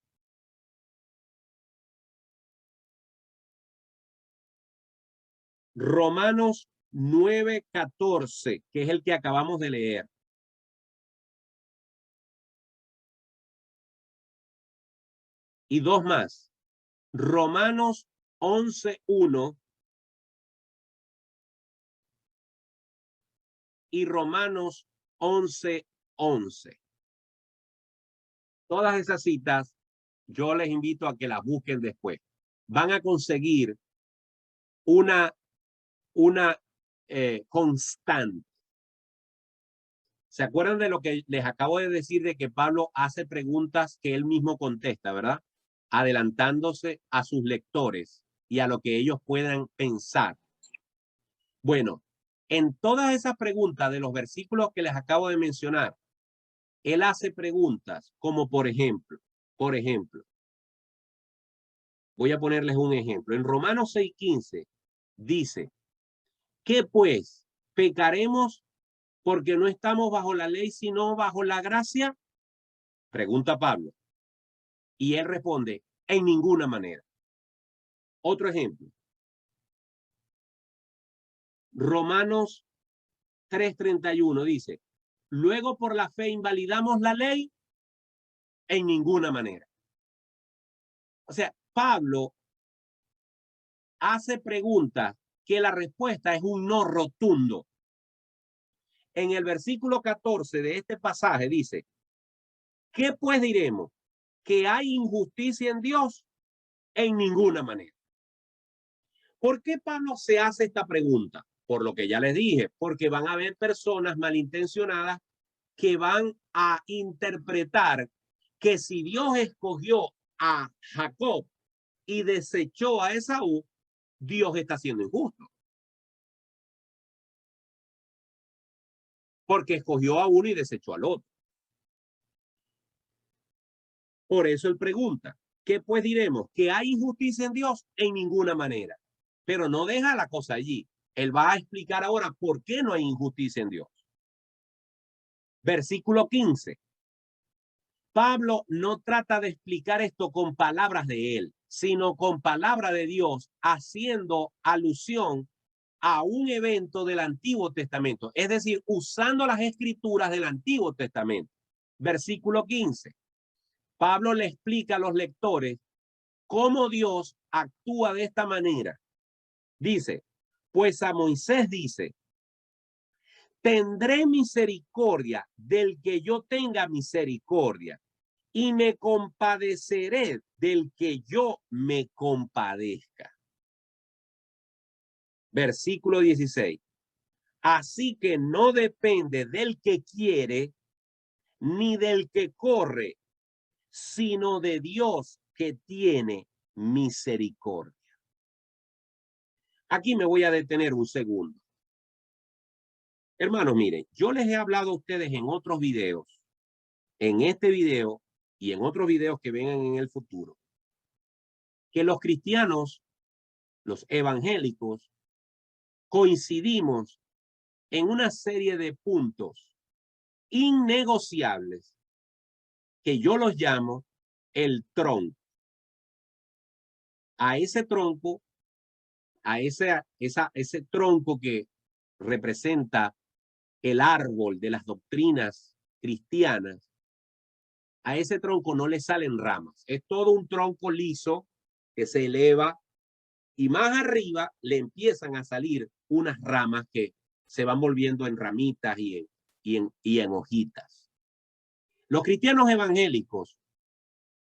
Romanos 9:14, que es el que acabamos de leer. y dos más. Romanos 11:1 y Romanos 11:11. Todas esas citas yo les invito a que las busquen después. Van a conseguir una constante. ¿Se acuerdan de lo que les acabo de decir de que Pablo hace preguntas que él mismo contesta, verdad? Adelantándose a sus lectores y a lo que ellos puedan pensar. Bueno, en todas esas preguntas de los versículos que les acabo de mencionar, él hace preguntas como por ejemplo, voy a ponerles un ejemplo. En Romanos 6:15 dice, ¿qué pues? ¿Pecaremos porque no estamos bajo la ley, sino bajo la gracia? Pregunta Pablo. Y él responde, en ninguna manera. Otro ejemplo. Romanos 3:31 dice, luego por la fe invalidamos la ley, en ninguna manera. O sea, Pablo hace preguntas que la respuesta es un no rotundo. En el versículo 14 de este pasaje dice, ¿qué pues diremos? ¿Que hay injusticia en Dios? En ninguna manera. ¿Por qué Pablo se hace esta pregunta? Por lo que ya les dije, porque van a haber personas malintencionadas que van a interpretar que si Dios escogió a Jacob y desechó a Esaú, Dios está siendo injusto. Porque escogió a uno y desechó al otro. Por eso él pregunta, ¿qué pues diremos? ¿Que hay injusticia en Dios? En ninguna manera. Pero no deja la cosa allí. Él va a explicar ahora por qué no hay injusticia en Dios. Versículo 15. Pablo no trata de explicar esto con palabras de él, sino con palabra de Dios, haciendo alusión a un evento del Antiguo Testamento, es decir, usando las escrituras del Antiguo Testamento. Versículo 15. Pablo le explica a los lectores cómo Dios actúa de esta manera. Dice, pues a Moisés dice, tendré misericordia del que yo tenga misericordia y me compadeceré del que yo me compadezca. Versículo 16. Así que no depende del que quiere ni del que corre, sino de Dios que tiene misericordia. Aquí me voy a detener un segundo. Hermanos, miren, yo les he hablado a ustedes en otros videos, en este video y en otros videos que vengan en el futuro, que los cristianos, los evangélicos, coincidimos en una serie de puntos innegociables que yo los llamo el tronco. A ese tronco, a ese tronco que representa el árbol de las doctrinas cristianas, a ese tronco no le salen ramas. Es todo un tronco liso que se eleva y más arriba le empiezan a salir unas ramas que se van volviendo en ramitas y en hojitas. Los cristianos evangélicos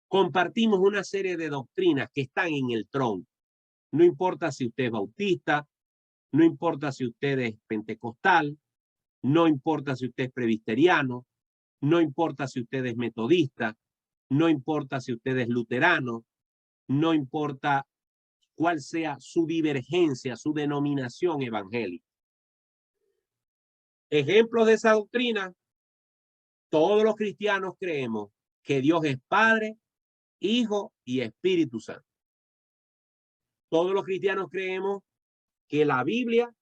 compartimos una serie de doctrinas que están en el tronco. No importa si usted es bautista, no importa si usted es pentecostal, no importa si usted es presbiteriano, no importa si usted es metodista, no importa si usted es luterano, no importa cuál sea su divergencia, su denominación evangélica. Ejemplos de esa doctrina, todos los cristianos creemos que Dios es Padre, Hijo y Espíritu Santo. Todos los cristianos creemos que la Biblia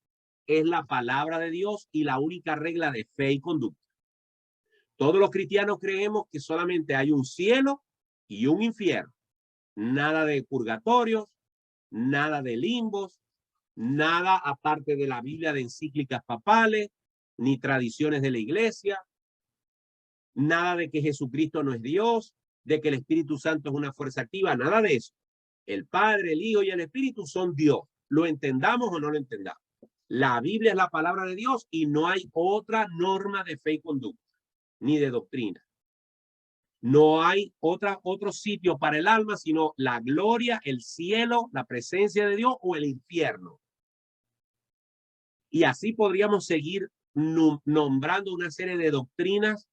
es la palabra de Dios y la única regla de fe y conducta. Todos los cristianos creemos que solamente hay un cielo y un infierno. Nada de purgatorios, nada de limbos, nada aparte de la Biblia de encíclicas papales, ni tradiciones de la iglesia, nada de que Jesucristo no es Dios, de que el Espíritu Santo es una fuerza activa, nada de eso. El Padre, el Hijo y el Espíritu son Dios. Lo entendamos o no lo entendamos. La Biblia es la palabra de Dios y no hay otra norma de fe y conducta, ni de doctrina. No hay otro sitio para el alma, sino la gloria, el cielo, la presencia de Dios o el infierno. Y así podríamos seguir nombrando una serie de doctrinas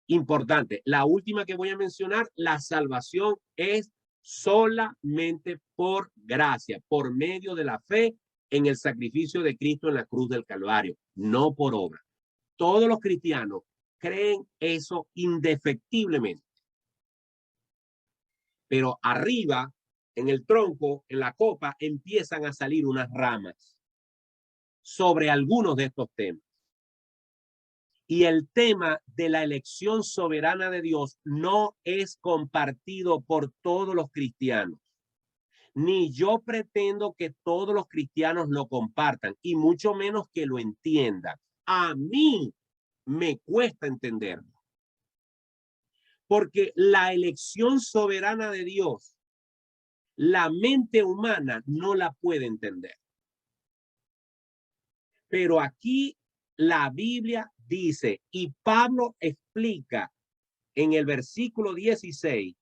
importantes. La última que voy a mencionar, la salvación es solamente por gracia, por medio de la fe en el sacrificio de Cristo en la cruz del Calvario, no por obra. Todos los cristianos creen eso indefectiblemente. Pero arriba, en el tronco, en la copa, empiezan a salir unas ramas sobre algunos de estos temas. Y el tema de la elección soberana de Dios no es compartido por todos los cristianos. Ni yo pretendo que todos los cristianos lo compartan, y mucho menos que lo entiendan. A mí me cuesta entenderlo. Porque la elección soberana de Dios, la mente humana no la puede entender. Pero aquí la Biblia dice, y Pablo explica en el versículo 16,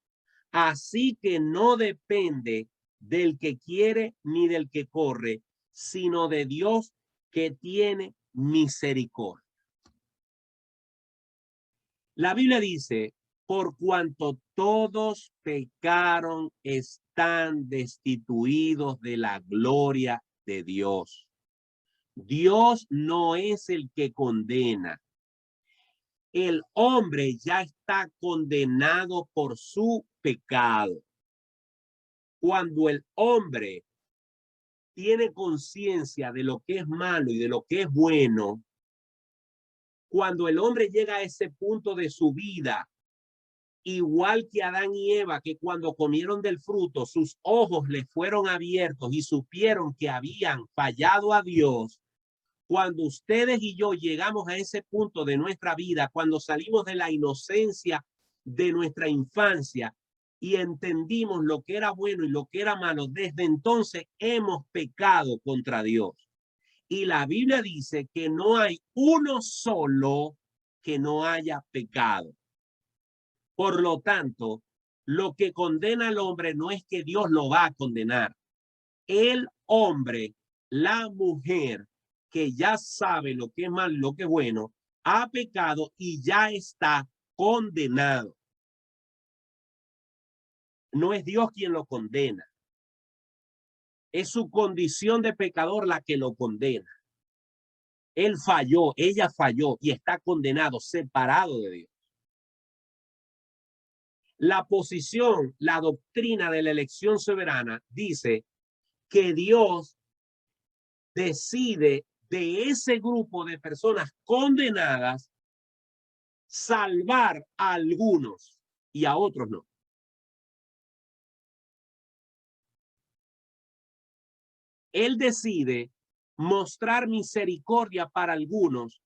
así que no depende del que quiere ni del que corre, sino de Dios que tiene misericordia. La Biblia dice, por cuanto todos pecaron, están destituidos de la gloria de Dios. Dios no es el que condena. El hombre ya está condenado por su pecado. Cuando el hombre tiene conciencia de lo que es malo y de lo que es bueno, cuando el hombre llega a ese punto de su vida, igual que Adán y Eva, que cuando comieron del fruto, sus ojos les fueron abiertos y supieron que habían fallado a Dios. Cuando ustedes y yo llegamos a ese punto de nuestra vida, cuando salimos de la inocencia de nuestra infancia y entendimos lo que era bueno y lo que era malo, desde entonces hemos pecado contra Dios. Y la Biblia dice que no hay uno solo que no haya pecado. Por lo tanto, lo que condena al hombre no es que Dios lo va a condenar. El hombre, la mujer, que ya sabe lo que es mal, lo que es bueno, ha pecado y ya está condenado. No es Dios quien lo condena. Es su condición de pecador la que lo condena. Él falló, ella falló y está condenado, separado de Dios. La posición, la doctrina de la elección soberana dice que Dios decide de ese grupo de personas condenadas salvar a algunos y a otros no. Él decide mostrar misericordia para algunos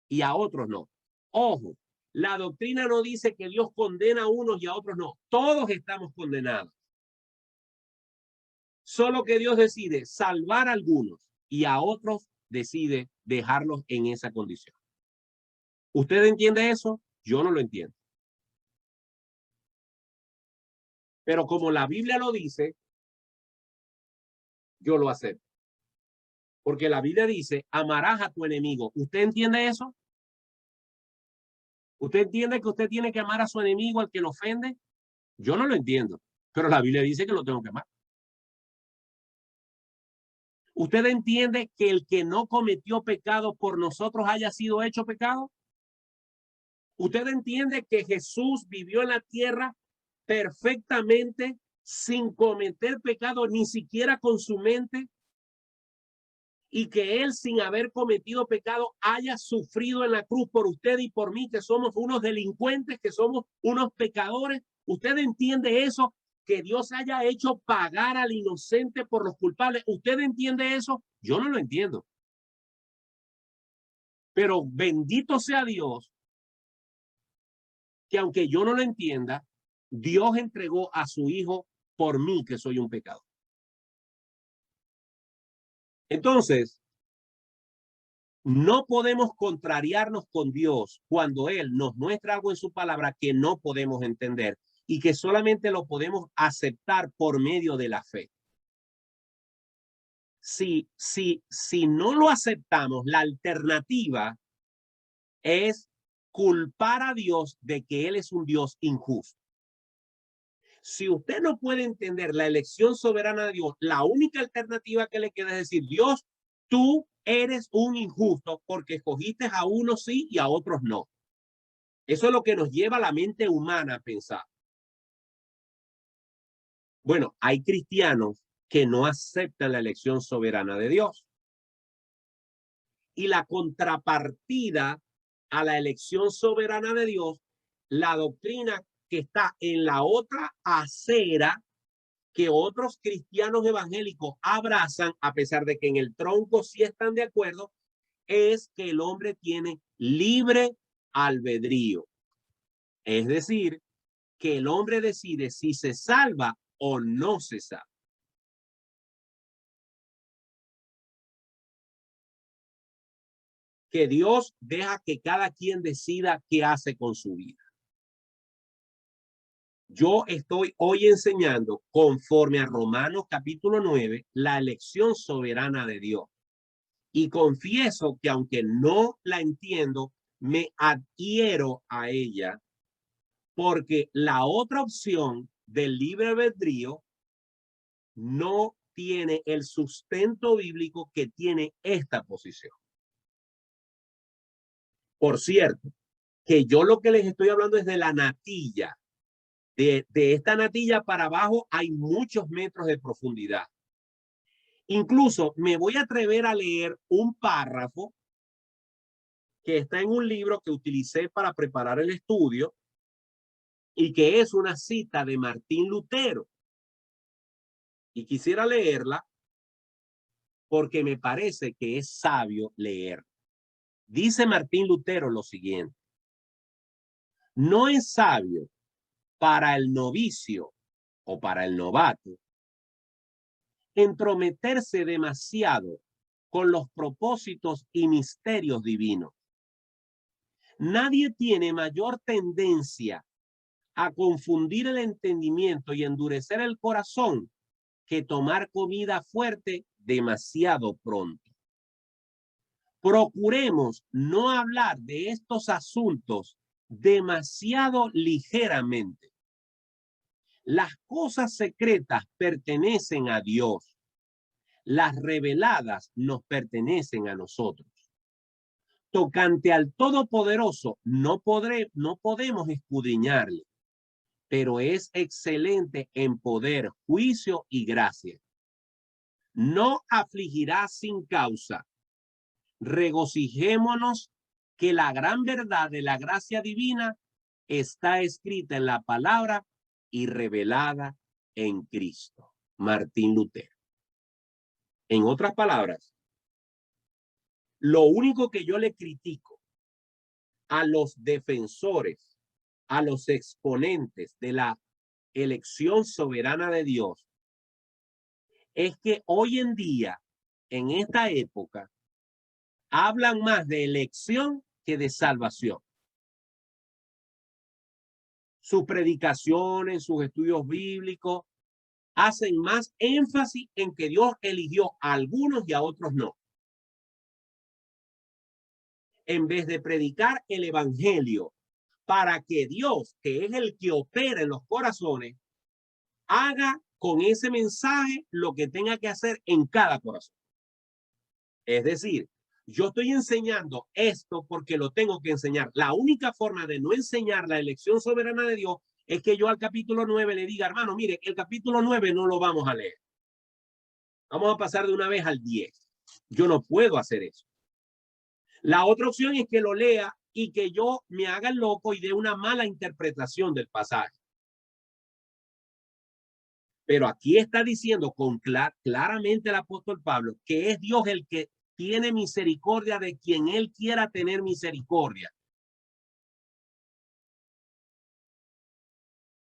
y a otros no. Ojo, la doctrina no dice que Dios condena a unos y a otros no. Todos estamos condenados. Solo que Dios decide salvar a algunos y a otros decide dejarlos en esa condición. ¿Usted entiende eso? Yo no lo entiendo. Pero como la Biblia lo dice, yo lo acepto. Porque la Biblia dice, amarás a tu enemigo. ¿Usted entiende eso? ¿Usted entiende que usted tiene que amar a su enemigo, al que lo ofende? Yo no lo entiendo, pero la Biblia dice que lo tengo que amar. ¿Usted entiende que el que no cometió pecado por nosotros haya sido hecho pecado? ¿Usted entiende que Jesús vivió en la tierra perfectamente sin cometer pecado, ni siquiera con su mente? Y que él, sin haber cometido pecado, haya sufrido en la cruz por usted y por mí, que somos unos delincuentes, que somos unos pecadores. ¿Usted entiende eso? Que Dios haya hecho pagar al inocente por los culpables. ¿Usted entiende eso? Yo no lo entiendo. Pero bendito sea Dios, que aunque yo no lo entienda, Dios entregó a su hijo por mí, que soy un pecador. Entonces, no podemos contrariarnos con Dios cuando Él nos muestra algo en su palabra que no podemos entender y que solamente lo podemos aceptar por medio de la fe. Si no lo aceptamos, la alternativa es culpar a Dios de que Él es un Dios injusto. Si usted no puede entender la elección soberana de Dios, la única alternativa que le queda es decir, Dios, tú eres un injusto porque escogiste a unos sí y a otros no. Eso es lo que nos lleva a la mente humana a pensar. Bueno, hay cristianos que no aceptan la elección soberana de Dios. Y la contrapartida a la elección soberana de Dios, la doctrina que está en la otra acera que otros cristianos evangélicos abrazan, a pesar de que en el tronco sí están de acuerdo, es que el hombre tiene libre albedrío. Es decir, que el hombre decide si se salva o no se salva. Que Dios deja que cada quien decida qué hace con su vida. Yo estoy hoy enseñando, conforme a Romanos capítulo 9, la elección soberana de Dios. Y confieso que aunque no la entiendo, me adhiero a ella, porque la otra opción del libre albedrío no tiene el sustento bíblico que tiene esta posición. Por cierto, que yo lo que les estoy hablando es de la natilla. De esta natilla para abajo hay muchos metros de profundidad. Incluso me voy a atrever a leer un párrafo que está en un libro que utilicé para preparar el estudio y que es una cita de Martín Lutero. Y quisiera leerla porque me parece que es sabio leer. Dice Martín Lutero lo siguiente: no es sabio para el novicio o para el novato entrometerse demasiado con los propósitos y misterios divinos. Nadie tiene mayor tendencia a confundir el entendimiento y endurecer el corazón que tomar comida fuerte demasiado pronto. Procuremos no hablar de estos asuntos demasiado ligeramente. Las cosas secretas pertenecen a Dios. Las reveladas nos pertenecen a nosotros. Tocante al Todopoderoso, no podemos escudriñarle, pero es excelente en poder, juicio y gracia. No afligirá sin causa. Regocijémonos que la gran verdad de la gracia divina está escrita en la palabra y revelada en Cristo. Martín Lutero. En otras palabras, lo único que yo le critico a los defensores, a los exponentes de la elección soberana de Dios, es que hoy en día, en esta época, hablan más de elección que de salvación. Sus predicaciones, sus estudios bíblicos, hacen más énfasis en que Dios eligió a algunos y a otros no. En vez de predicar el evangelio para que Dios, que es el que opera en los corazones, haga con ese mensaje lo que tenga que hacer en cada corazón. Es decir, yo estoy enseñando esto porque lo tengo que enseñar. La única forma de no enseñar la elección soberana de Dios es que yo al capítulo 9 le diga, hermano, mire, el capítulo 9 no lo vamos a leer. Vamos a pasar de una vez al 10. Yo no puedo hacer eso. La otra opción es que lo lea y que yo me haga el loco y dé una mala interpretación del pasaje. Pero aquí está diciendo claramente el apóstol Pablo que es Dios el que tiene misericordia de quien él quiera tener misericordia.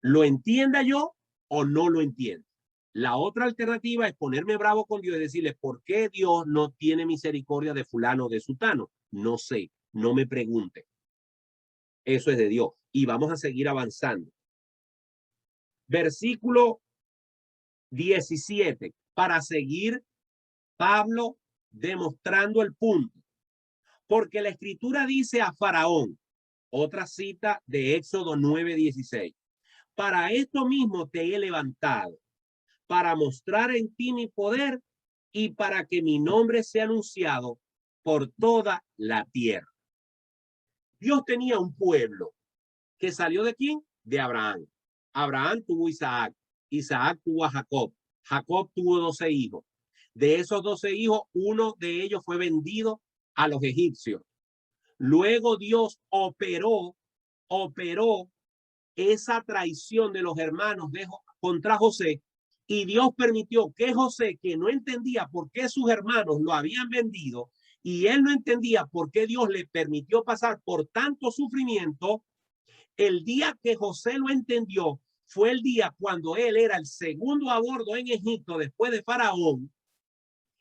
lo entienda yo o no lo entienda. La otra alternativa es ponerme bravo con Dios y decirle, ¿por qué Dios no tiene misericordia de fulano o de sutano? No sé, no me pregunte. Eso es de Dios. Y vamos a seguir avanzando. Versículo 17, para seguir Pablo demostrando el punto. Porque la escritura dice a Faraón, otra cita de Éxodo 9:16, para esto mismo te he levantado, para mostrar en ti mi poder y para que mi nombre sea anunciado por toda la tierra. Dios tenía un pueblo que salió ¿de quién? De Abraham. Abraham tuvo Isaac, Isaac tuvo a Jacob, Jacob tuvo 12 hijos. De esos 12 hijos, uno de ellos fue vendido a los egipcios. Luego Dios operó esa traición de los hermanos contra José, y Dios permitió que José, que no entendía por qué sus hermanos lo habían vendido, y él no entendía por qué Dios le permitió pasar por tanto sufrimiento, el día que José lo entendió fue el día cuando él era el segundo a bordo en Egipto después de Faraón,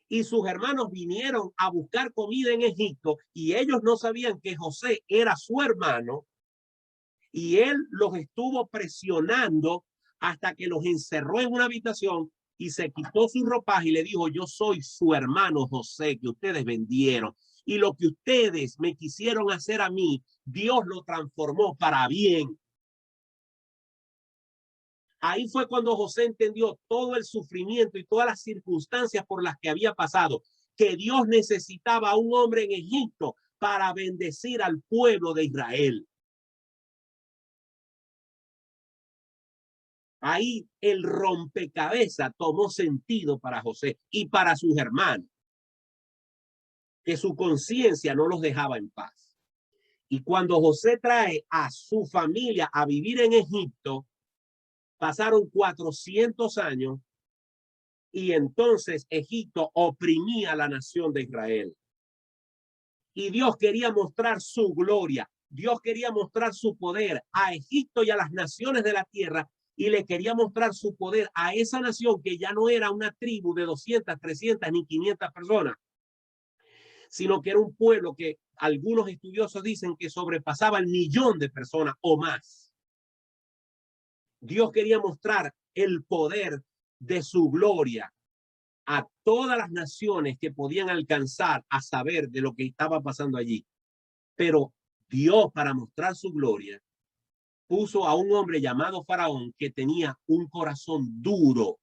y sus hermanos vinieron a buscar comida en Egipto y ellos no sabían que José era su hermano, y él los estuvo presionando hasta que los encerró en una habitación y se quitó su ropaje y le dijo, yo soy su hermano José que ustedes vendieron, y lo que ustedes me quisieron hacer a mí, Dios lo transformó para bien. Ahí fue cuando José entendió todo el sufrimiento y todas las circunstancias por las que había pasado, que Dios necesitaba a un hombre en Egipto para bendecir al pueblo de Israel. Ahí el rompecabezas tomó sentido para José y para sus hermanos, que su conciencia no los dejaba en paz. Y cuando José trae a su familia a vivir en Egipto, pasaron 400 años y entonces Egipto oprimía a la nación de Israel. Y Dios quería mostrar su gloria, Dios quería mostrar su poder a Egipto y a las naciones de la tierra, y le quería mostrar su poder a esa nación que ya no era una tribu de 200, 300 ni 500 personas, sino que era un pueblo que algunos estudiosos dicen que sobrepasaba el 1.000.000 de personas o más. Dios quería mostrar el poder de su gloria a todas las naciones que podían alcanzar a saber de lo que estaba pasando allí. Pero Dios, para mostrar su gloria, puso a un hombre llamado Faraón que tenía un corazón duro,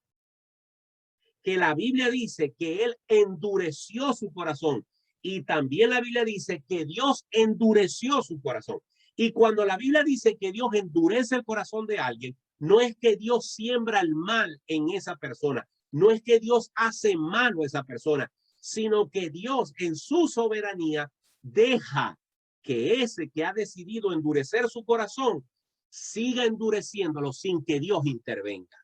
que la Biblia dice que él endureció su corazón, y también la Biblia dice que Dios endureció su corazón. Y cuando la Biblia dice que Dios endurece el corazón de alguien, no es que Dios siembra el mal en esa persona, no es que Dios hace malo a esa persona, sino que Dios en su soberanía deja que ese que ha decidido endurecer su corazón siga endureciéndolo sin que Dios intervenga.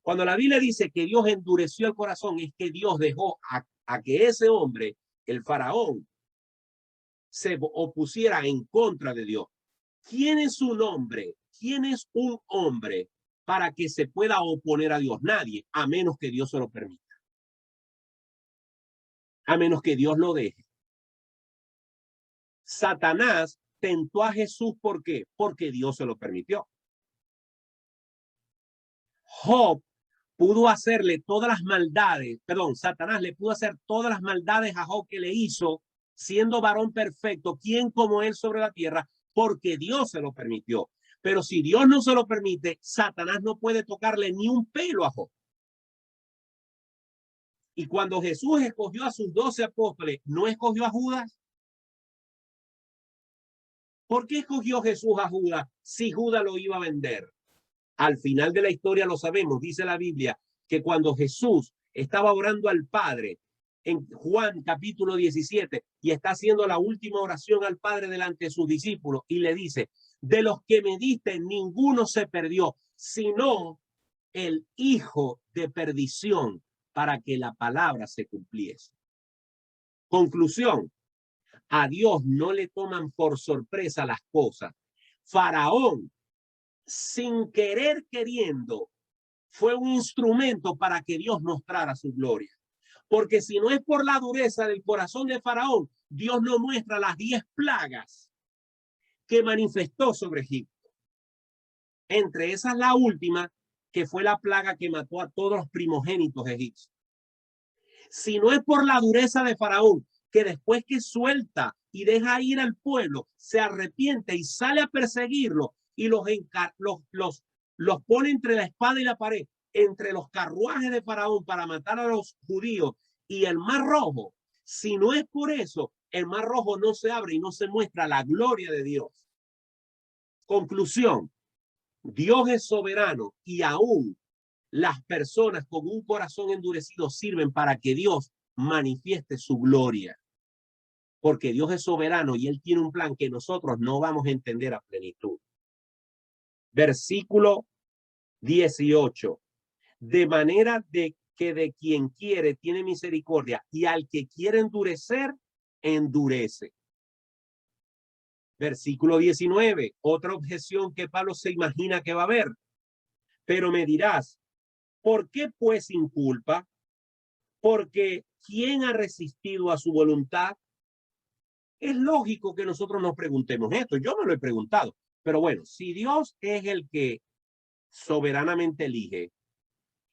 Cuando la Biblia dice que Dios endureció el corazón, es que Dios dejó a que ese hombre, el faraón, se opusiera en contra de Dios. ¿Quién es un hombre? ¿Quién es un hombre para que se pueda oponer a Dios? Nadie, a menos que Dios se lo permita. A menos que Dios lo deje. Satanás tentó a Jesús, ¿por qué? Porque Dios se lo permitió. Job pudo hacerle todas las maldades, Satanás le pudo hacer todas las maldades a Job que le hizo, siendo varón perfecto, ¿quién como él sobre la tierra? Porque Dios se lo permitió. Pero si Dios no se lo permite, Satanás no puede tocarle ni un pelo a Job. Y cuando Jesús escogió a sus 12 apóstoles, ¿no escogió a Judas? ¿Por qué escogió Jesús a Judas si Judas lo iba a vender? Al final de la historia lo sabemos, dice la Biblia, que cuando Jesús estaba orando al Padre, en Juan capítulo 17, y está haciendo la última oración al Padre delante de sus discípulos, y le dice, de los que me diste, ninguno se perdió, sino el hijo de perdición, para que la palabra se cumpliese. Conclusión, a Dios no le toman por sorpresa las cosas. Faraón sin querer queriendo, fue un instrumento para que Dios mostrara su gloria. Porque si no es por la dureza del corazón de Faraón, Dios no muestra las 10 plagas que manifestó sobre Egipto. Entre esas la última, que fue la plaga que mató a todos los primogénitos egipcios. Si no es por la dureza de Faraón, que después que suelta y deja ir al pueblo, se arrepiente y sale a perseguirlo y los pone entre la espada y la pared, entre los carruajes de Faraón para matar a los judíos y el Mar Rojo. Si no es por eso, el Mar Rojo no se abre y no se muestra la gloria de Dios. Conclusión: Dios es soberano y aún las personas con un corazón endurecido sirven para que Dios manifieste su gloria. Porque Dios es soberano y Él tiene un plan que nosotros no vamos a entender a plenitud. Versículo 18. De manera de que de quien quiere tiene misericordia y al que quiere endurecer, endurece. Versículo 19. Otra objeción que Pablo se imagina que va a haber. Pero me dirás, ¿por qué pues inculpa? Porque ¿quién ha resistido a su voluntad? Es lógico que nosotros nos preguntemos esto. Yo me lo he preguntado. Pero bueno, si Dios es el que soberanamente elige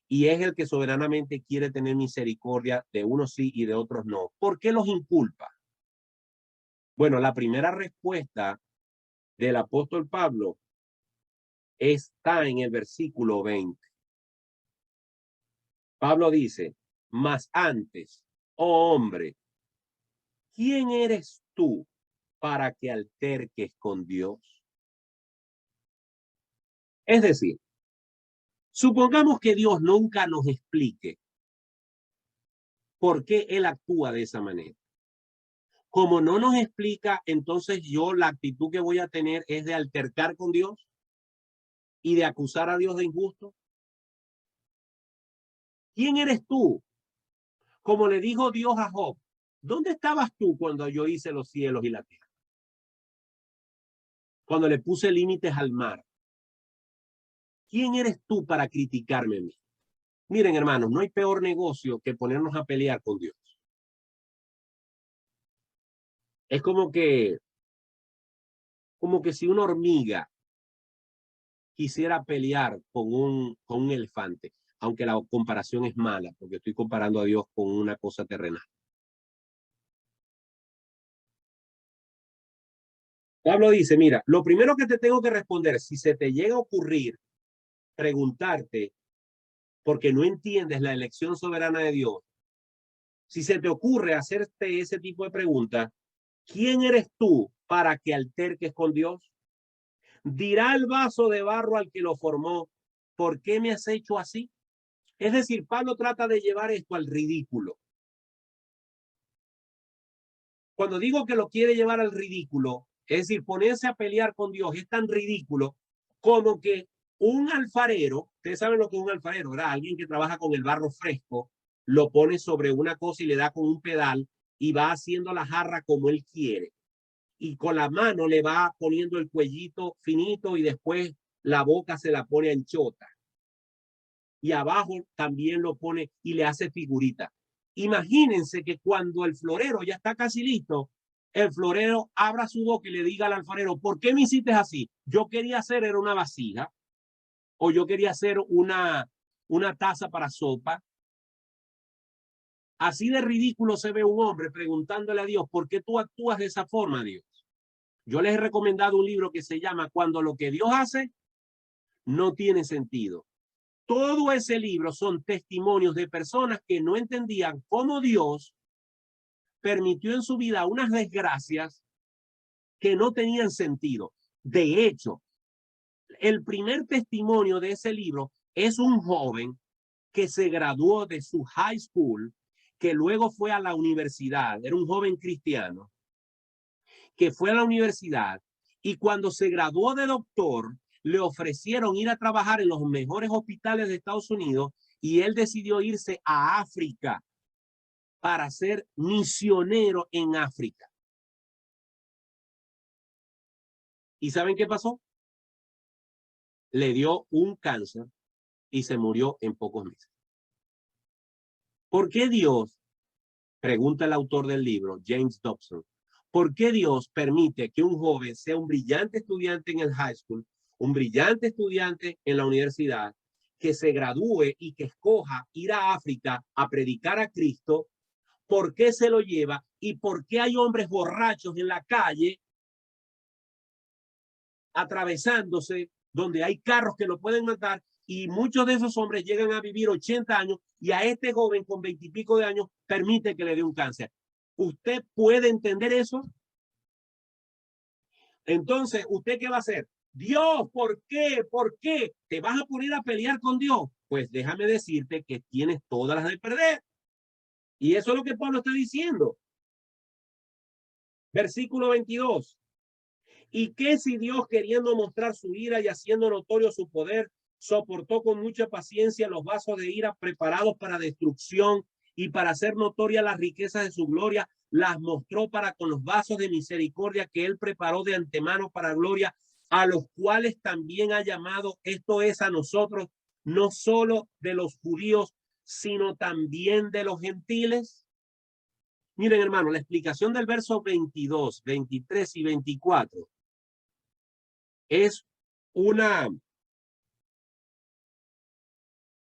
y es el que soberanamente quiere tener misericordia de unos sí y de otros no, ¿por qué los inculpa? Bueno, la primera respuesta del apóstol Pablo está en el versículo 20. Pablo dice, mas antes, oh hombre, ¿quién eres tú para que alterques con Dios? Es decir, supongamos que Dios nunca nos explique por qué Él actúa de esa manera. Como no nos explica, entonces la actitud que voy a tener es de altercar con Dios y de acusar a Dios de injusto. ¿Quién eres tú? Como le dijo Dios a Job, ¿dónde estabas tú cuando yo hice los cielos y la tierra? Cuando le puse límites al mar. ¿Quién eres tú para criticarme a mí? Miren, hermanos, no hay peor negocio que ponernos a pelear con Dios. Es como que si una hormiga quisiera pelear con un elefante, aunque la comparación es mala, porque estoy comparando a Dios con una cosa terrenal. Pablo dice, mira, lo primero que te tengo que responder, si se te llega a ocurrir preguntarte, porque no entiendes la elección soberana de Dios, si se te ocurre hacerte ese tipo de preguntas, ¿quién eres tú para que alterques con Dios? Dirá el vaso de barro al que lo formó, ¿por qué me has hecho así? Es decir, Pablo trata de llevar esto al ridículo. Cuando digo que lo quiere llevar al ridículo, es decir, ponerse a pelear con Dios, es tan ridículo como que un alfarero, ustedes saben lo que es un alfarero, ¿verdad? Alguien que trabaja con el barro fresco, lo pone sobre una cosa y le da con un pedal y va haciendo la jarra como él quiere. Y con la mano le va poniendo el cuellito finito y después la boca se la pone anchota. Y abajo también lo pone y le hace figurita. Imagínense que cuando el florero ya está casi listo, el florero abra su boca y le diga al alfarero, ¿por qué me hiciste así? Yo quería hacer era una vasija o yo quería hacer una taza para sopa. Así de ridículo se ve un hombre preguntándole a Dios, ¿por qué tú actúas de esa forma, Dios? Yo les he recomendado un libro que se llama Cuando lo que Dios hace no tiene sentido. Todo ese libro son testimonios de personas que no entendían cómo Dios permitió en su vida unas desgracias que no tenían sentido. De hecho, el primer testimonio de ese libro es un joven que se graduó de su high school, que luego fue a la universidad. Era un joven cristiano que fue a la universidad y cuando se graduó de doctor, le ofrecieron ir a trabajar en los mejores hospitales de Estados Unidos y él decidió irse a África para ser misionero en África. ¿Y saben qué pasó? le dio un cáncer y se murió en pocos meses. ¿Por qué Dios, pregunta el autor del libro, James Dobson, por qué Dios permite que un joven sea un brillante estudiante en el high school, un brillante estudiante en la universidad, que se gradúe y que escoja ir a África a predicar a Cristo? ¿Por qué se lo lleva? ¿Y por qué hay hombres borrachos en la calle atravesándose donde hay carros que lo pueden matar? Y muchos de esos hombres llegan a vivir 80 años y a este joven con 20 y pico de años permite que le dé un cáncer. ¿Usted puede entender eso? Entonces, ¿usted qué va a hacer? Dios, ¿por qué? ¿Por qué? ¿Te vas a poner a pelear con Dios? Pues déjame decirte que tienes todas las de perder. Y eso es lo que Pablo está diciendo. Versículo 22. ¿Y qué si Dios, queriendo mostrar su ira y haciendo notorio su poder, soportó con mucha paciencia los vasos de ira preparados para destrucción y para hacer notoria las riquezas de su gloria, las mostró para con los vasos de misericordia que él preparó de antemano para gloria, a los cuales también ha llamado, esto es a nosotros, no solo de los judíos, sino también de los gentiles? Miren, hermano, la explicación del verso 22, 23 y 24 es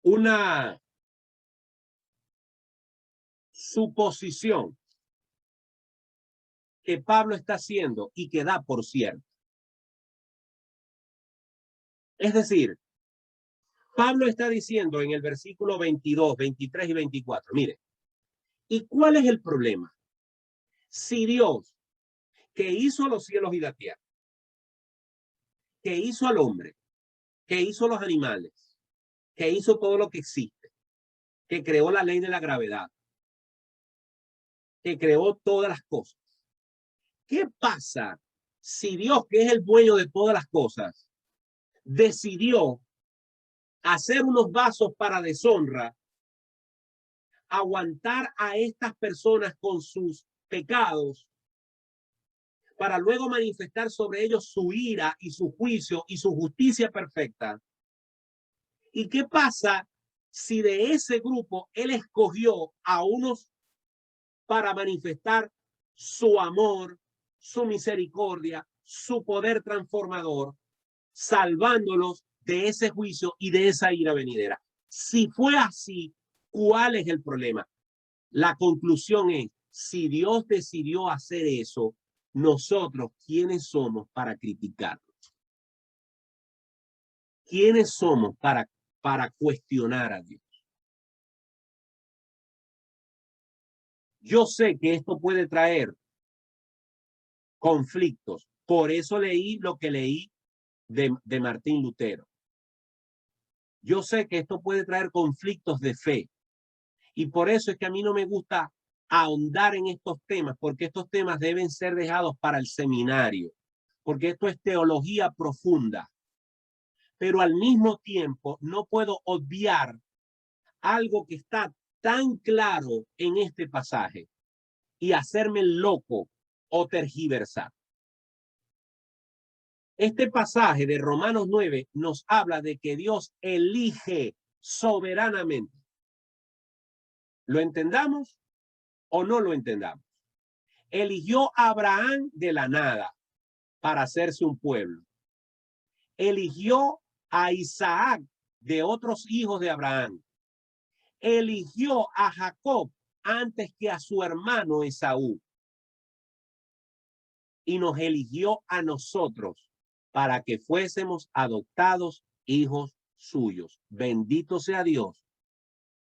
una suposición que Pablo está haciendo y que da por cierto. Es decir, Pablo está diciendo en el versículo 22, 23 y 24, mire, ¿y cuál es el problema? Si Dios, que hizo los cielos y la tierra, que hizo al hombre, que hizo los animales, que hizo todo lo que existe, que creó la ley de la gravedad, que creó todas las cosas, ¿qué pasa si Dios, que es el dueño de todas las cosas, decidió hacer unos vasos para deshonra, aguantar a estas personas con sus pecados, para luego manifestar sobre ellos su ira y su juicio y su justicia perfecta? ¿Y qué pasa si de ese grupo él escogió a unos para manifestar su amor, su misericordia, su poder transformador, salvándolos de ese juicio y de esa ira venidera? Si fue así, ¿cuál es el problema? La conclusión es, si Dios decidió hacer eso, nosotros, ¿quiénes somos para criticarlo? ¿Quiénes somos para cuestionar a Dios? Yo sé que esto puede traer conflictos. Por eso leí lo que leí de Martín Lutero. Yo sé que esto puede traer conflictos de fe. Y por eso es que a mí no me gusta ahondar en estos temas, porque estos temas deben ser dejados para el seminario, porque esto es teología profunda. Pero al mismo tiempo no puedo obviar algo que está tan claro en este pasaje y hacerme loco o tergiversar. Este pasaje de Romanos 9 nos habla de que Dios elige soberanamente. ¿Lo entendamos o no lo entendamos? Eligió a Abraham de la nada para hacerse un pueblo. Eligió a Isaac de otros hijos de Abraham. Eligió a Jacob antes que a su hermano Esaú. Y nos eligió a nosotros para que fuésemos adoptados hijos suyos. Bendito sea Dios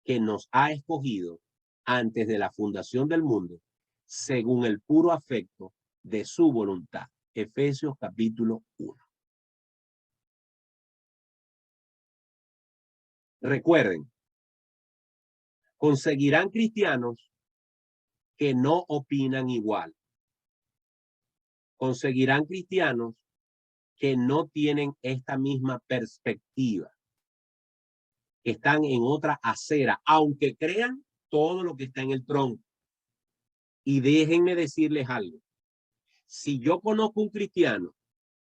que nos ha escogido antes de la fundación del mundo, según el puro afecto de su voluntad. Efesios capítulo 1. Recuerden, conseguirán cristianos que no opinan igual. Conseguirán cristianos que no tienen esta misma perspectiva, que están en otra acera, aunque crean todo lo que está en el tronco. Y déjenme decirles algo. Si yo conozco un cristiano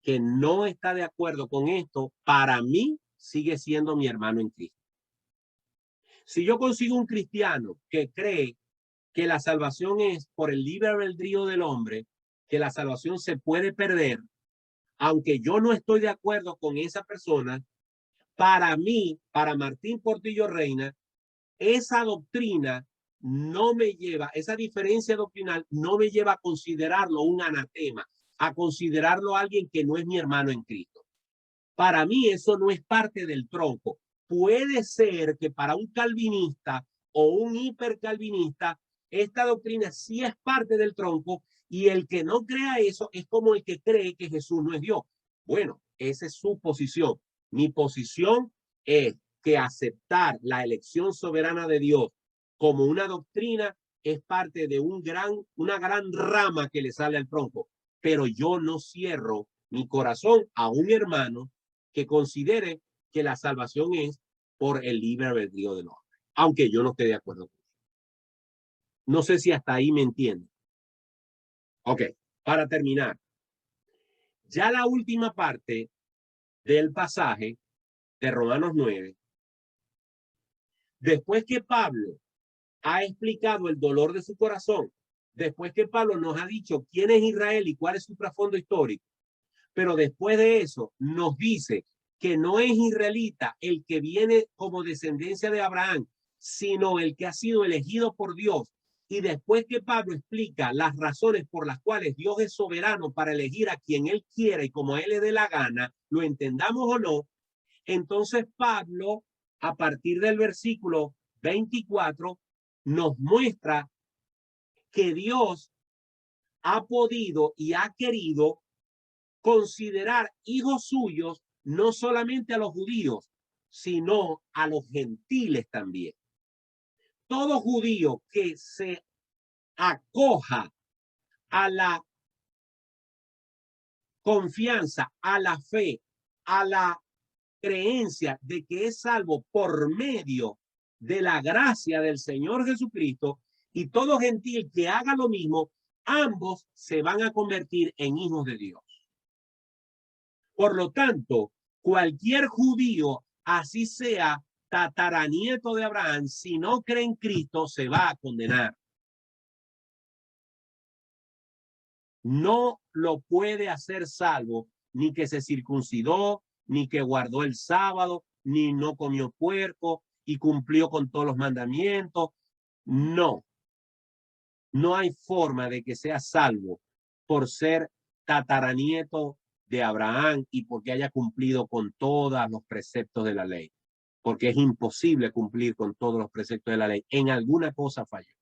que no está de acuerdo con esto, para mí sigue siendo mi hermano en Cristo. Si yo consigo un cristiano que cree que la salvación es por el libre albedrío del hombre, que la salvación se puede perder, aunque yo no estoy de acuerdo con esa persona, para mí, para Martín Portillo Reina, esa doctrina no me lleva, esa diferencia doctrinal no me lleva a considerarlo un anatema, a considerarlo alguien que no es mi hermano en Cristo. Para mí eso no es parte del tronco. Puede ser que para un calvinista o un hipercalvinista, esta doctrina sí es parte del tronco, y el que no crea eso es como el que cree que Jesús no es Dios. Bueno, esa es su posición. Mi posición es que aceptar la elección soberana de Dios como una doctrina es parte de una gran rama que le sale al tronco. Pero yo no cierro mi corazón a un hermano que considere que la salvación es por el libre albedrío del hombre, aunque yo no esté de acuerdo con eso. No sé si hasta ahí me entienden. Ok, para terminar, ya la última parte del pasaje de Romanos 9, después que Pablo ha explicado el dolor de su corazón, después que Pablo nos ha dicho quién es Israel y cuál es su trasfondo histórico, pero después de eso nos dice que no es israelita el que viene como descendencia de Abraham, sino el que ha sido elegido por Dios. Y después que Pablo explica las razones por las cuales Dios es soberano para elegir a quien él quiera y como a él le dé la gana, lo entendamos o no, entonces Pablo, a partir del versículo 24, nos muestra que Dios ha podido y ha querido considerar hijos suyos no solamente a los judíos, sino a los gentiles también. Todo judío que se acoja a la confianza, a la fe, a la creencia de que es salvo por medio de la gracia del Señor Jesucristo, y todo gentil que haga lo mismo, ambos se van a convertir en hijos de Dios. Por lo tanto, cualquier judío, así sea tataranieto de Abraham, si no cree en Cristo, se va a condenar. No lo puede hacer salvo, ni que se circuncidó, ni que guardó el sábado, ni no comió puerco y cumplió con todos los mandamientos. No. No hay forma de que sea salvo por ser tataranieto de Abraham y porque haya cumplido con todos los preceptos de la ley. Porque es imposible cumplir con todos los preceptos de la ley. En alguna cosa falló.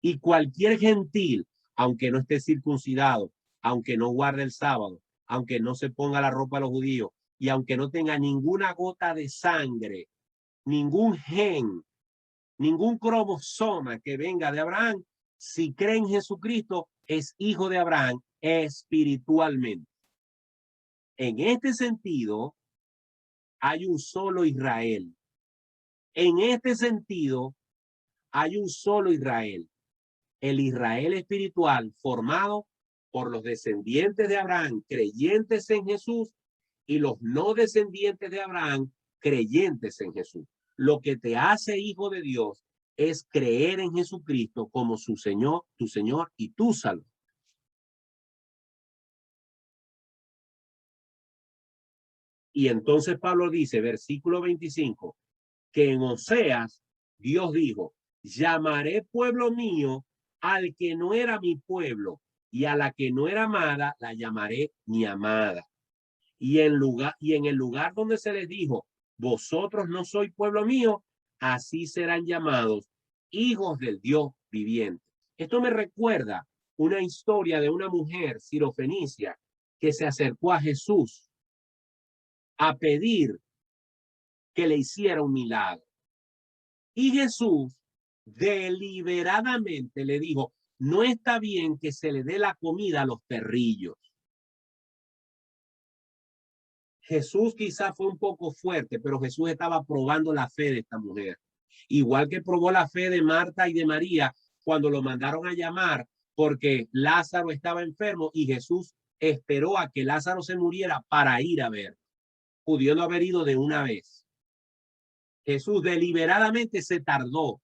Y cualquier gentil, aunque no esté circuncidado, aunque no guarde el sábado, aunque no se ponga la ropa de los judíos y aunque no tenga ninguna gota de sangre, ningún gen, ningún cromosoma que venga de Abraham, si cree en Jesucristo, es hijo de Abraham espiritualmente. En este sentido, hay un solo Israel. En este sentido, hay un solo Israel. El Israel espiritual formado por los descendientes de Abraham, creyentes en Jesús, y los no descendientes de Abraham, creyentes en Jesús. Lo que te hace hijo de Dios es creer en Jesucristo como su Señor, tu Señor y tu Salvador. Y entonces Pablo dice, versículo 25, que en Oseas Dios dijo, llamaré pueblo mío al que no era mi pueblo, y a la que no era amada la llamaré mi amada. Y en el lugar donde se les dijo, vosotros no sois pueblo mío, así serán llamados hijos del Dios viviente. Esto me recuerda una historia de una mujer sirofenicia que se acercó a Jesús a pedir que le hiciera un milagro. Y Jesús deliberadamente le dijo, no está bien que se le dé la comida a los perrillos. Jesús quizás fue un poco fuerte, pero Jesús estaba probando la fe de esta mujer. Igual que probó la fe de Marta y de María cuando lo mandaron a llamar porque Lázaro estaba enfermo y Jesús esperó a que Lázaro se muriera para ir a ver, pudiendo haber ido de una vez. Jesús deliberadamente se tardó,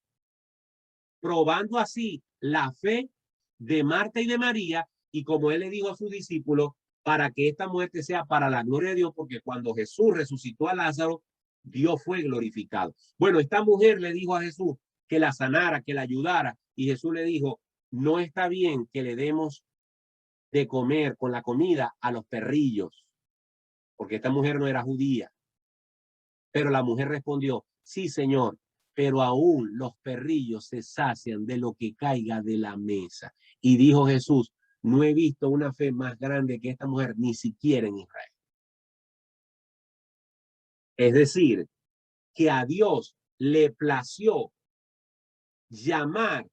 probando así la fe de Marta y de María, y como él le dijo a sus discípulos, para que esta muerte sea para la gloria de Dios, porque cuando Jesús resucitó a Lázaro, Dios fue glorificado. Bueno, esta mujer le dijo a Jesús que la sanara, que la ayudara, y Jesús le dijo, no está bien que le demos de comer con la comida a los perrillos, porque esta mujer no era judía. Pero la mujer respondió, sí, Señor, pero aún los perrillos se sacian de lo que caiga de la mesa. Y dijo Jesús, no he visto una fe más grande que esta mujer, ni siquiera en Israel. Es decir, que a Dios le plació llamar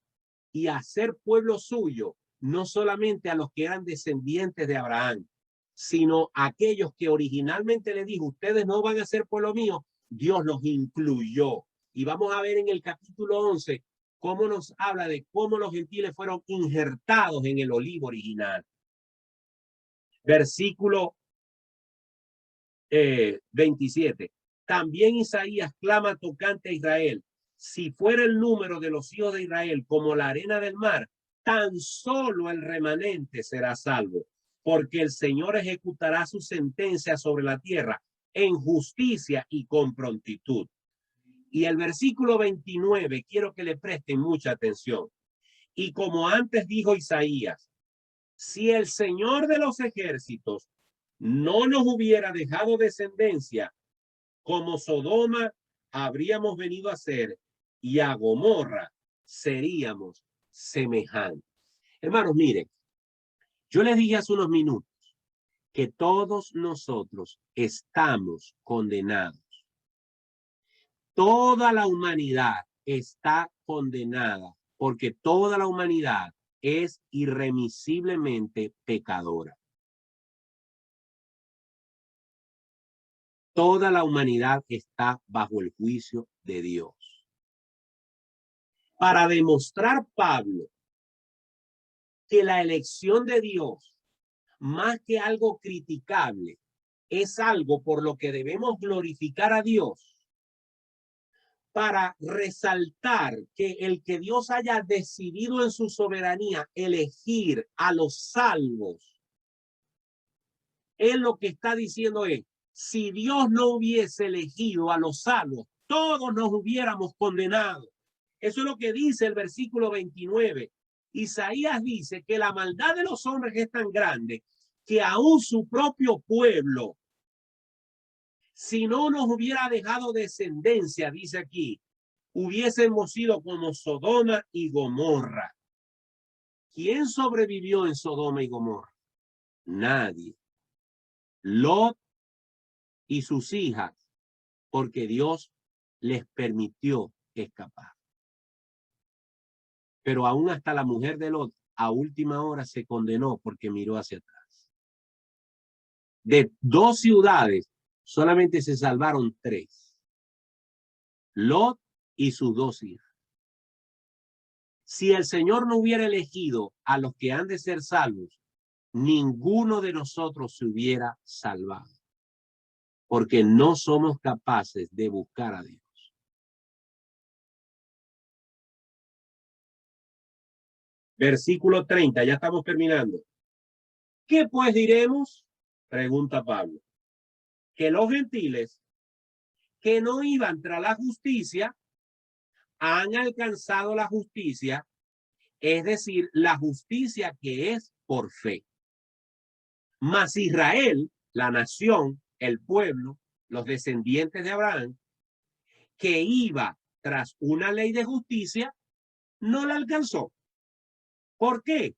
y hacer pueblo suyo, no solamente a los que eran descendientes de Abraham, sino a aquellos que originalmente le dijo, ustedes no van a ser pueblo mío, Dios los incluyó. Y vamos a ver en el capítulo 11 cómo nos habla de cómo los gentiles fueron injertados en el olivo original. Versículo 27. También Isaías clama tocante a Israel. Si fuera el número de los hijos de Israel como la arena del mar, tan solo el remanente será salvo, porque el Señor ejecutará su sentencia sobre la tierra en justicia y con prontitud. Y el versículo 29, quiero que le presten mucha atención. Y como antes dijo Isaías, si el Señor de los ejércitos no nos hubiera dejado descendencia, como Sodoma habríamos venido a ser, y a Gomorra seríamos semejantes. Hermanos, miren, yo les dije hace unos minutos que todos nosotros estamos condenados. Toda la humanidad está condenada porque toda la humanidad es irremisiblemente pecadora. Toda la humanidad está bajo el juicio de Dios. Para demostrar Pablo que la elección de Dios, más que algo criticable, es algo por lo que debemos glorificar a Dios, para resaltar que el que Dios haya decidido en su soberanía elegir a los salvos, él lo que está diciendo es, si Dios no hubiese elegido a los salvos, todos nos hubiéramos condenado. Eso es lo que dice el versículo 29. Isaías dice que la maldad de los hombres es tan grande que aún su propio pueblo, si no nos hubiera dejado descendencia, dice aquí, hubiésemos sido como Sodoma y Gomorra. ¿Quién sobrevivió en Sodoma y Gomorra? Nadie. Lot y sus hijas, porque Dios les permitió escapar. Pero aún hasta la mujer de Lot a última hora se condenó porque miró hacia atrás. De 2 ciudades solamente se salvaron 3. Lot y sus 2 hijas. Si el Señor no hubiera elegido a los que han de ser salvos, ninguno de nosotros se hubiera salvado, porque no somos capaces de buscar a Dios. Versículo 30, ya estamos terminando. ¿Qué pues diremos? Pregunta Pablo. Que los gentiles que no iban tras la justicia han alcanzado la justicia, es decir, la justicia que es por fe. Mas Israel, la nación, el pueblo, los descendientes de Abraham, que iba tras una ley de justicia, no la alcanzó. ¿Por qué?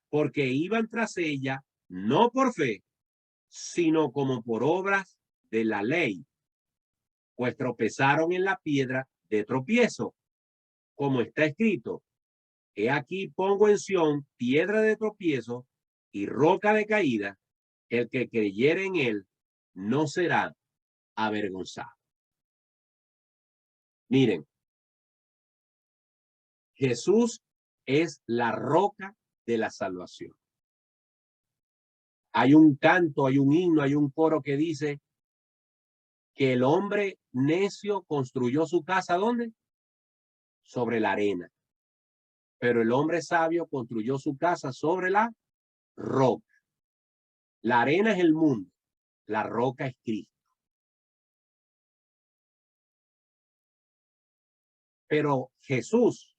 Porque iban tras ella no por fe, sino como por obras de la ley, pues tropezaron en la piedra de tropiezo, como está escrito, he aquí pongo en Sión piedra de tropiezo y roca de caída, el que creyere en él no será avergonzado. Miren, Jesús es la roca de la salvación. Hay un canto, hay un himno, hay un coro que dice que el hombre necio construyó su casa, ¿dónde? Sobre la arena. Pero el hombre sabio construyó su casa sobre la roca. La arena es el mundo, la roca es Cristo. Pero Jesús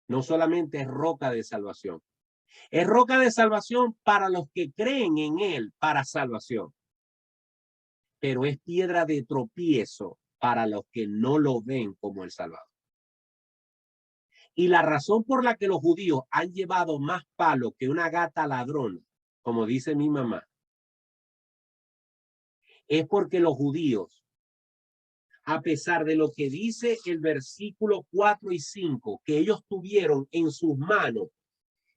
no solamente es roca de salvación, es roca de salvación para los que creen en Él para salvación, pero es piedra de tropiezo para los que no lo ven como el Salvador. Y la razón por la que los judíos han llevado más palo que una gata ladrona, como dice mi mamá, es porque los judíos, a pesar de lo que dice el versículo 4 y 5, que ellos tuvieron en sus manos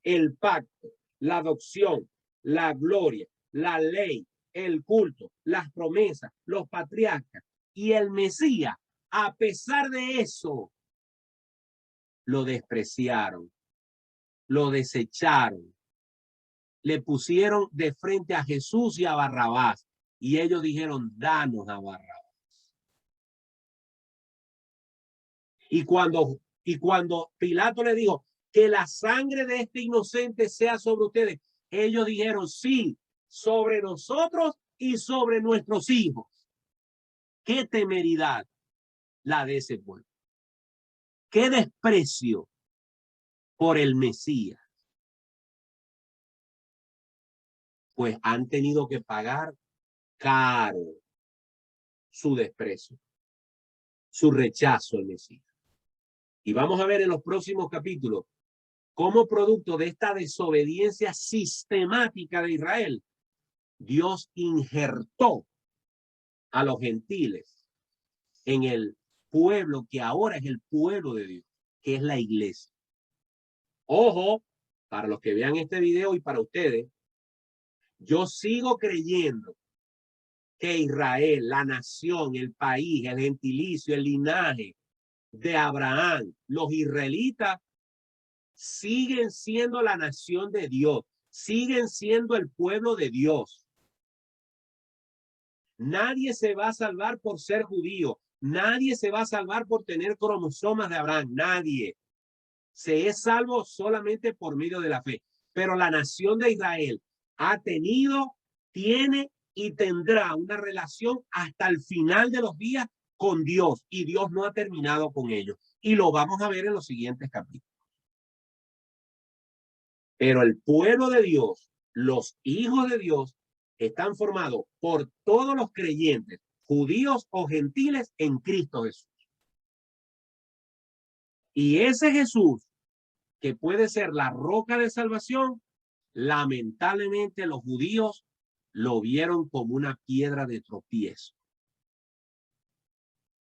el pacto, la adopción, la gloria, la ley, el culto, las promesas, los patriarcas y el Mesías, a pesar de eso, lo despreciaron, lo desecharon, le pusieron de frente a Jesús y a Barrabás, y ellos dijeron, danos a Barrabás. Y cuando Pilato le dijo que la sangre de este inocente sea sobre ustedes, ellos dijeron, sí, sobre nosotros y sobre nuestros hijos. Qué temeridad la de ese pueblo. Qué desprecio por el Mesías. Pues han tenido que pagar caro su desprecio, su rechazo al Mesías. Y vamos a ver en los próximos capítulos cómo producto de esta desobediencia sistemática de Israel, Dios injertó a los gentiles en el pueblo que ahora es el pueblo de Dios, que es la iglesia. Ojo, para los que vean este video y para ustedes, yo sigo creyendo que Israel, la nación, el país, el gentilicio, el linaje de Abraham, los israelitas, siguen siendo la nación de Dios, siguen siendo el pueblo de Dios. Nadie se va a salvar por ser judío, nadie se va a salvar por tener cromosomas de Abraham, nadie. Se es salvo solamente por medio de la fe. Pero la nación de Israel ha tenido, tiene y tendrá una relación hasta el final de los días con Dios, y Dios no ha terminado con ellos. Y lo vamos a ver en los siguientes capítulos. Pero el pueblo de Dios, los hijos de Dios, están formados por todos los creyentes, judíos o gentiles, en Cristo Jesús. Y ese Jesús, que puede ser la roca de salvación, lamentablemente los judíos lo vieron como una piedra de tropiezo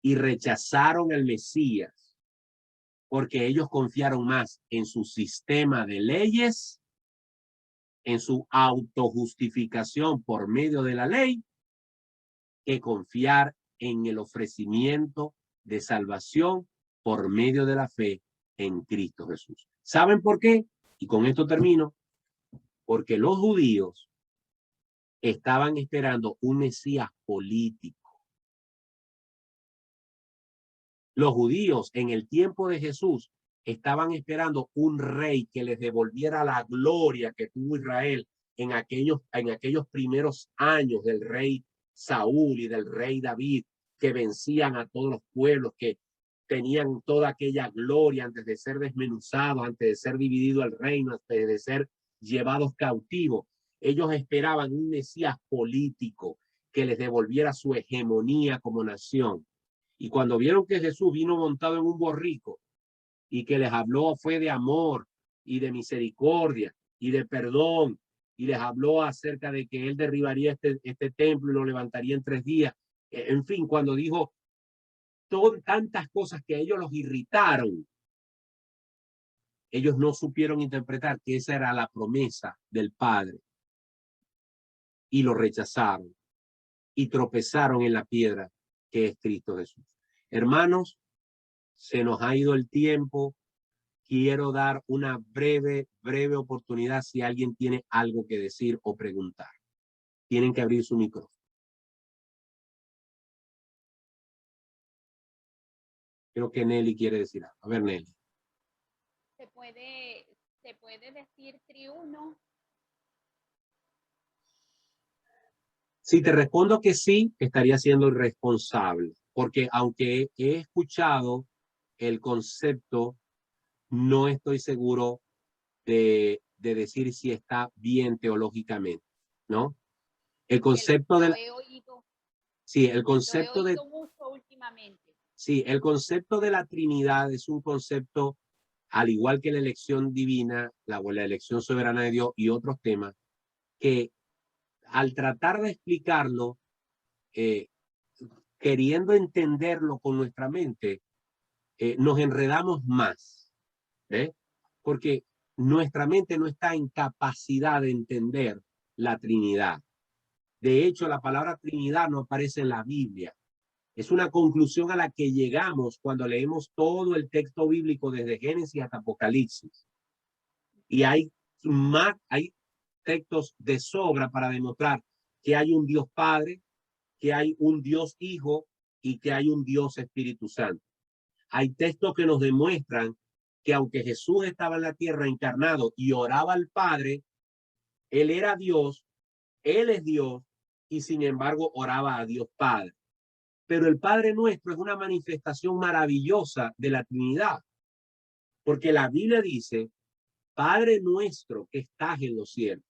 y rechazaron al Mesías porque ellos confiaron más en su sistema de leyes, en su autojustificación por medio de la ley, que confiar en el ofrecimiento de salvación por medio de la fe en Cristo Jesús. ¿Saben por qué? Y con esto termino. Porque los judíos estaban esperando un Mesías político. Los judíos en el tiempo de Jesús estaban esperando un rey que les devolviera la gloria que tuvo Israel en aquellos primeros años del rey Saúl y del rey David, que vencían a todos los pueblos, que tenían toda aquella gloria antes de ser desmenuzados, antes de ser dividido el reino, antes de ser llevados cautivos. Ellos esperaban un Mesías político que les devolviera su hegemonía como nación. Y cuando vieron que Jesús vino montado en un borrico y que les habló fue de amor y de misericordia y de perdón, y les habló acerca de que él derribaría este templo y lo levantaría en 3 días. En fin, cuando dijo tantas cosas que a ellos los irritaron, ellos no supieron interpretar que esa era la promesa del Padre y lo rechazaron y tropezaron en la piedra que es Cristo Jesús. Hermanos, se nos ha ido el tiempo. Quiero dar una breve oportunidad si alguien tiene algo que decir o preguntar. tienen que abrir su micrófono. Creo que Nelly quiere decir algo. A ver, Nelly. ¿Se puede decir triuno? Si te respondo que sí, estaría siendo irresponsable, porque aunque he escuchado el concepto, no estoy seguro de decir si está bien teológicamente, ¿no? El concepto de sí, el concepto de mucho últimamente. Sí, el concepto de la Trinidad es un concepto, al igual que la elección divina, la elección soberana de Dios y otros temas, que al tratar de explicarlo, queriendo entenderlo con nuestra mente, nos enredamos más, ¿eh? Porque nuestra mente no está en capacidad de entender la Trinidad. De hecho, la palabra Trinidad no aparece en la Biblia. Es una conclusión a la que llegamos cuando leemos todo el texto bíblico desde Génesis hasta Apocalipsis. Y hay textos de sobra para demostrar que hay un Dios Padre, que hay un Dios Hijo y que hay un Dios Espíritu Santo. Hay textos que nos demuestran que aunque Jesús estaba en la tierra encarnado y oraba al Padre, Él era Dios, Él es Dios y sin embargo oraba a Dios Padre. Pero el Padre Nuestro es una manifestación maravillosa de la Trinidad, porque la Biblia dice, Padre Nuestro que estás en los cielos,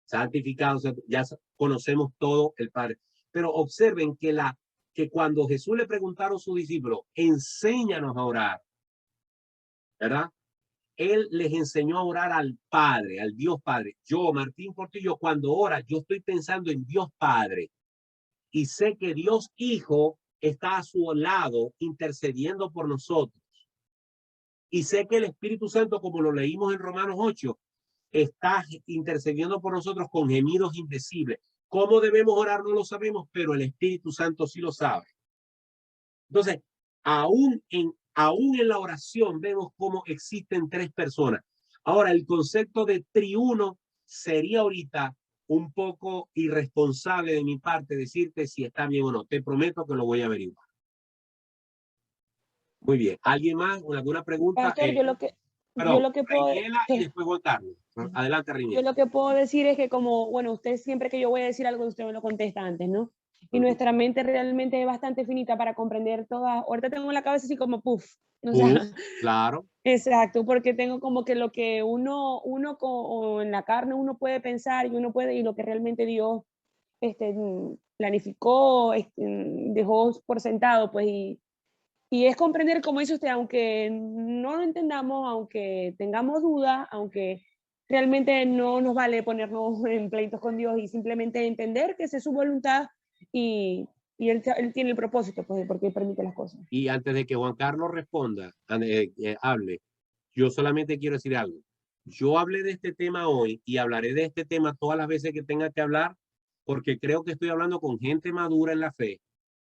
santificado, ya conocemos todo el Padre. Pero observen que cuando Jesús le preguntaron a sus discípulos, enséñanos a orar, ¿verdad? Él les enseñó a orar al Padre, al Dios Padre. Yo, Martín Portillo, cuando ora, yo estoy pensando en Dios Padre y sé que Dios Hijo está a su lado intercediendo por nosotros. Y sé que el Espíritu Santo, como lo leímos en Romanos 8, está intercediendo por nosotros con gemidos indecibles. ¿Cómo debemos orar? No lo sabemos, pero el Espíritu Santo sí lo sabe. Entonces, aún en la oración vemos cómo existen tres personas. Ahora, el concepto de triuno sería ahorita un poco irresponsable de mi parte decirte si está bien o no. Te prometo que lo voy a averiguar. Muy bien. ¿Alguien más? ¿Alguna pregunta? Pastor, yo lo que puedo... Y después Juan Carlos. Adelante, Reiniela. Yo lo que puedo decir es que como, bueno, usted siempre que yo voy a decir algo, usted me lo contesta antes, ¿no? Y nuestra mente realmente es bastante finita para comprender todas. Ahorita tengo en la cabeza así como puff. O sea, claro. Exacto, porque tengo como que lo que uno o en la carne uno puede pensar y uno puede, y lo que realmente Dios planificó, dejó por sentado, pues, y es comprender, como dice usted, aunque no lo entendamos, aunque tengamos dudas, aunque realmente no nos vale ponernos en pleitos con Dios y simplemente entender que esa es su voluntad y él tiene el propósito, pues, porque permite las cosas. Y antes de que Juan Carlos responda, hable, yo solamente quiero decir algo. Yo hablé de este tema hoy y hablaré de este tema todas las veces que tenga que hablar, porque creo que estoy hablando con gente madura en la fe.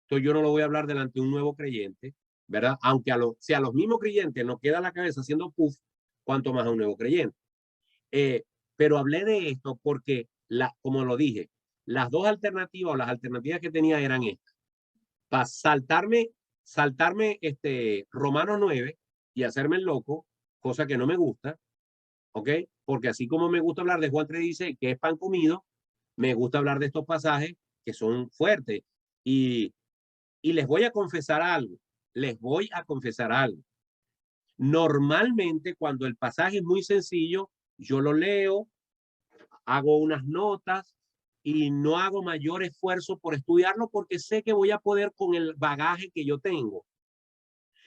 Entonces yo no lo voy a hablar delante de un nuevo creyente, ¿verdad? Aunque a los mismos creyentes nos queda la cabeza haciendo puff, cuanto más a un nuevo creyente. Pero hablé de esto porque, como lo dije, las dos alternativas o las alternativas que tenía eran estas. Para saltarme Romanos 9 y hacerme el loco, cosa que no me gusta, ¿ok? Porque así como me gusta hablar de Juan 3:16, que es pan comido, me gusta hablar de estos pasajes que son fuertes. Y les voy a confesar algo, Normalmente cuando el pasaje es muy sencillo, yo lo leo, hago unas notas y no hago mayor esfuerzo por estudiarlo porque sé que voy a poder con el bagaje que yo tengo.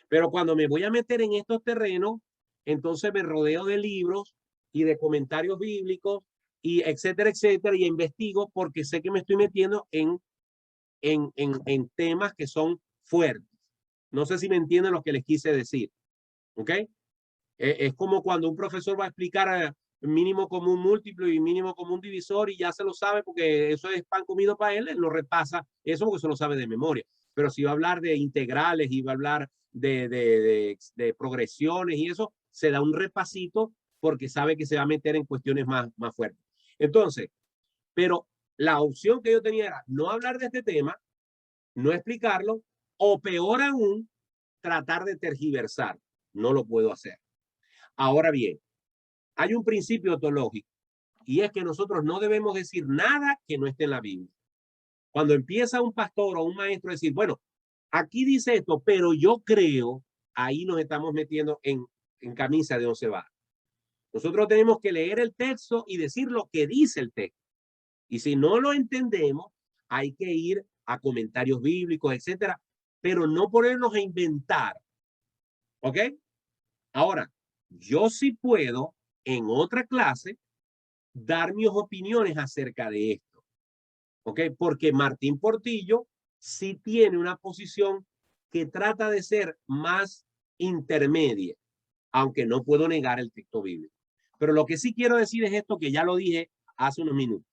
Pero cuando me voy a meter en estos terrenos, entonces me rodeo de libros y de comentarios bíblicos y etcétera, etcétera, y investigo porque sé que me estoy metiendo en temas que son fuertes. No sé si me entienden lo que les quise decir. ¿Ok? Es como cuando un profesor va a explicar mínimo común múltiplo y mínimo común divisor y ya se lo sabe porque eso es pan comido para él, él no repasa eso porque se lo sabe de memoria. Pero si va a hablar de integrales y va a hablar de progresiones y eso, se da un repasito porque sabe que se va a meter en cuestiones más fuertes. Entonces, pero la opción que yo tenía era no hablar de este tema, no explicarlo, o peor aún, tratar de tergiversar. No lo puedo hacer. Ahora bien, hay un principio teológico y es que nosotros no debemos decir nada que no esté en la Biblia. Cuando empieza un pastor o un maestro a decir, bueno, aquí dice esto, pero yo creo, ahí nos estamos metiendo en camisa de once varas. Nosotros tenemos que leer el texto y decir lo que dice el texto. Y si no lo entendemos, hay que ir a comentarios bíblicos, etcétera, pero no ponernos a inventar. ¿Ok? Ahora, yo sí puedo en otra clase dar mis opiniones acerca de esto. ¿Ok? Porque Martín Portillo sí tiene una posición que trata de ser más intermedia, aunque no puedo negar el texto bíblico. Pero lo que sí quiero decir es esto que ya lo dije hace unos minutos.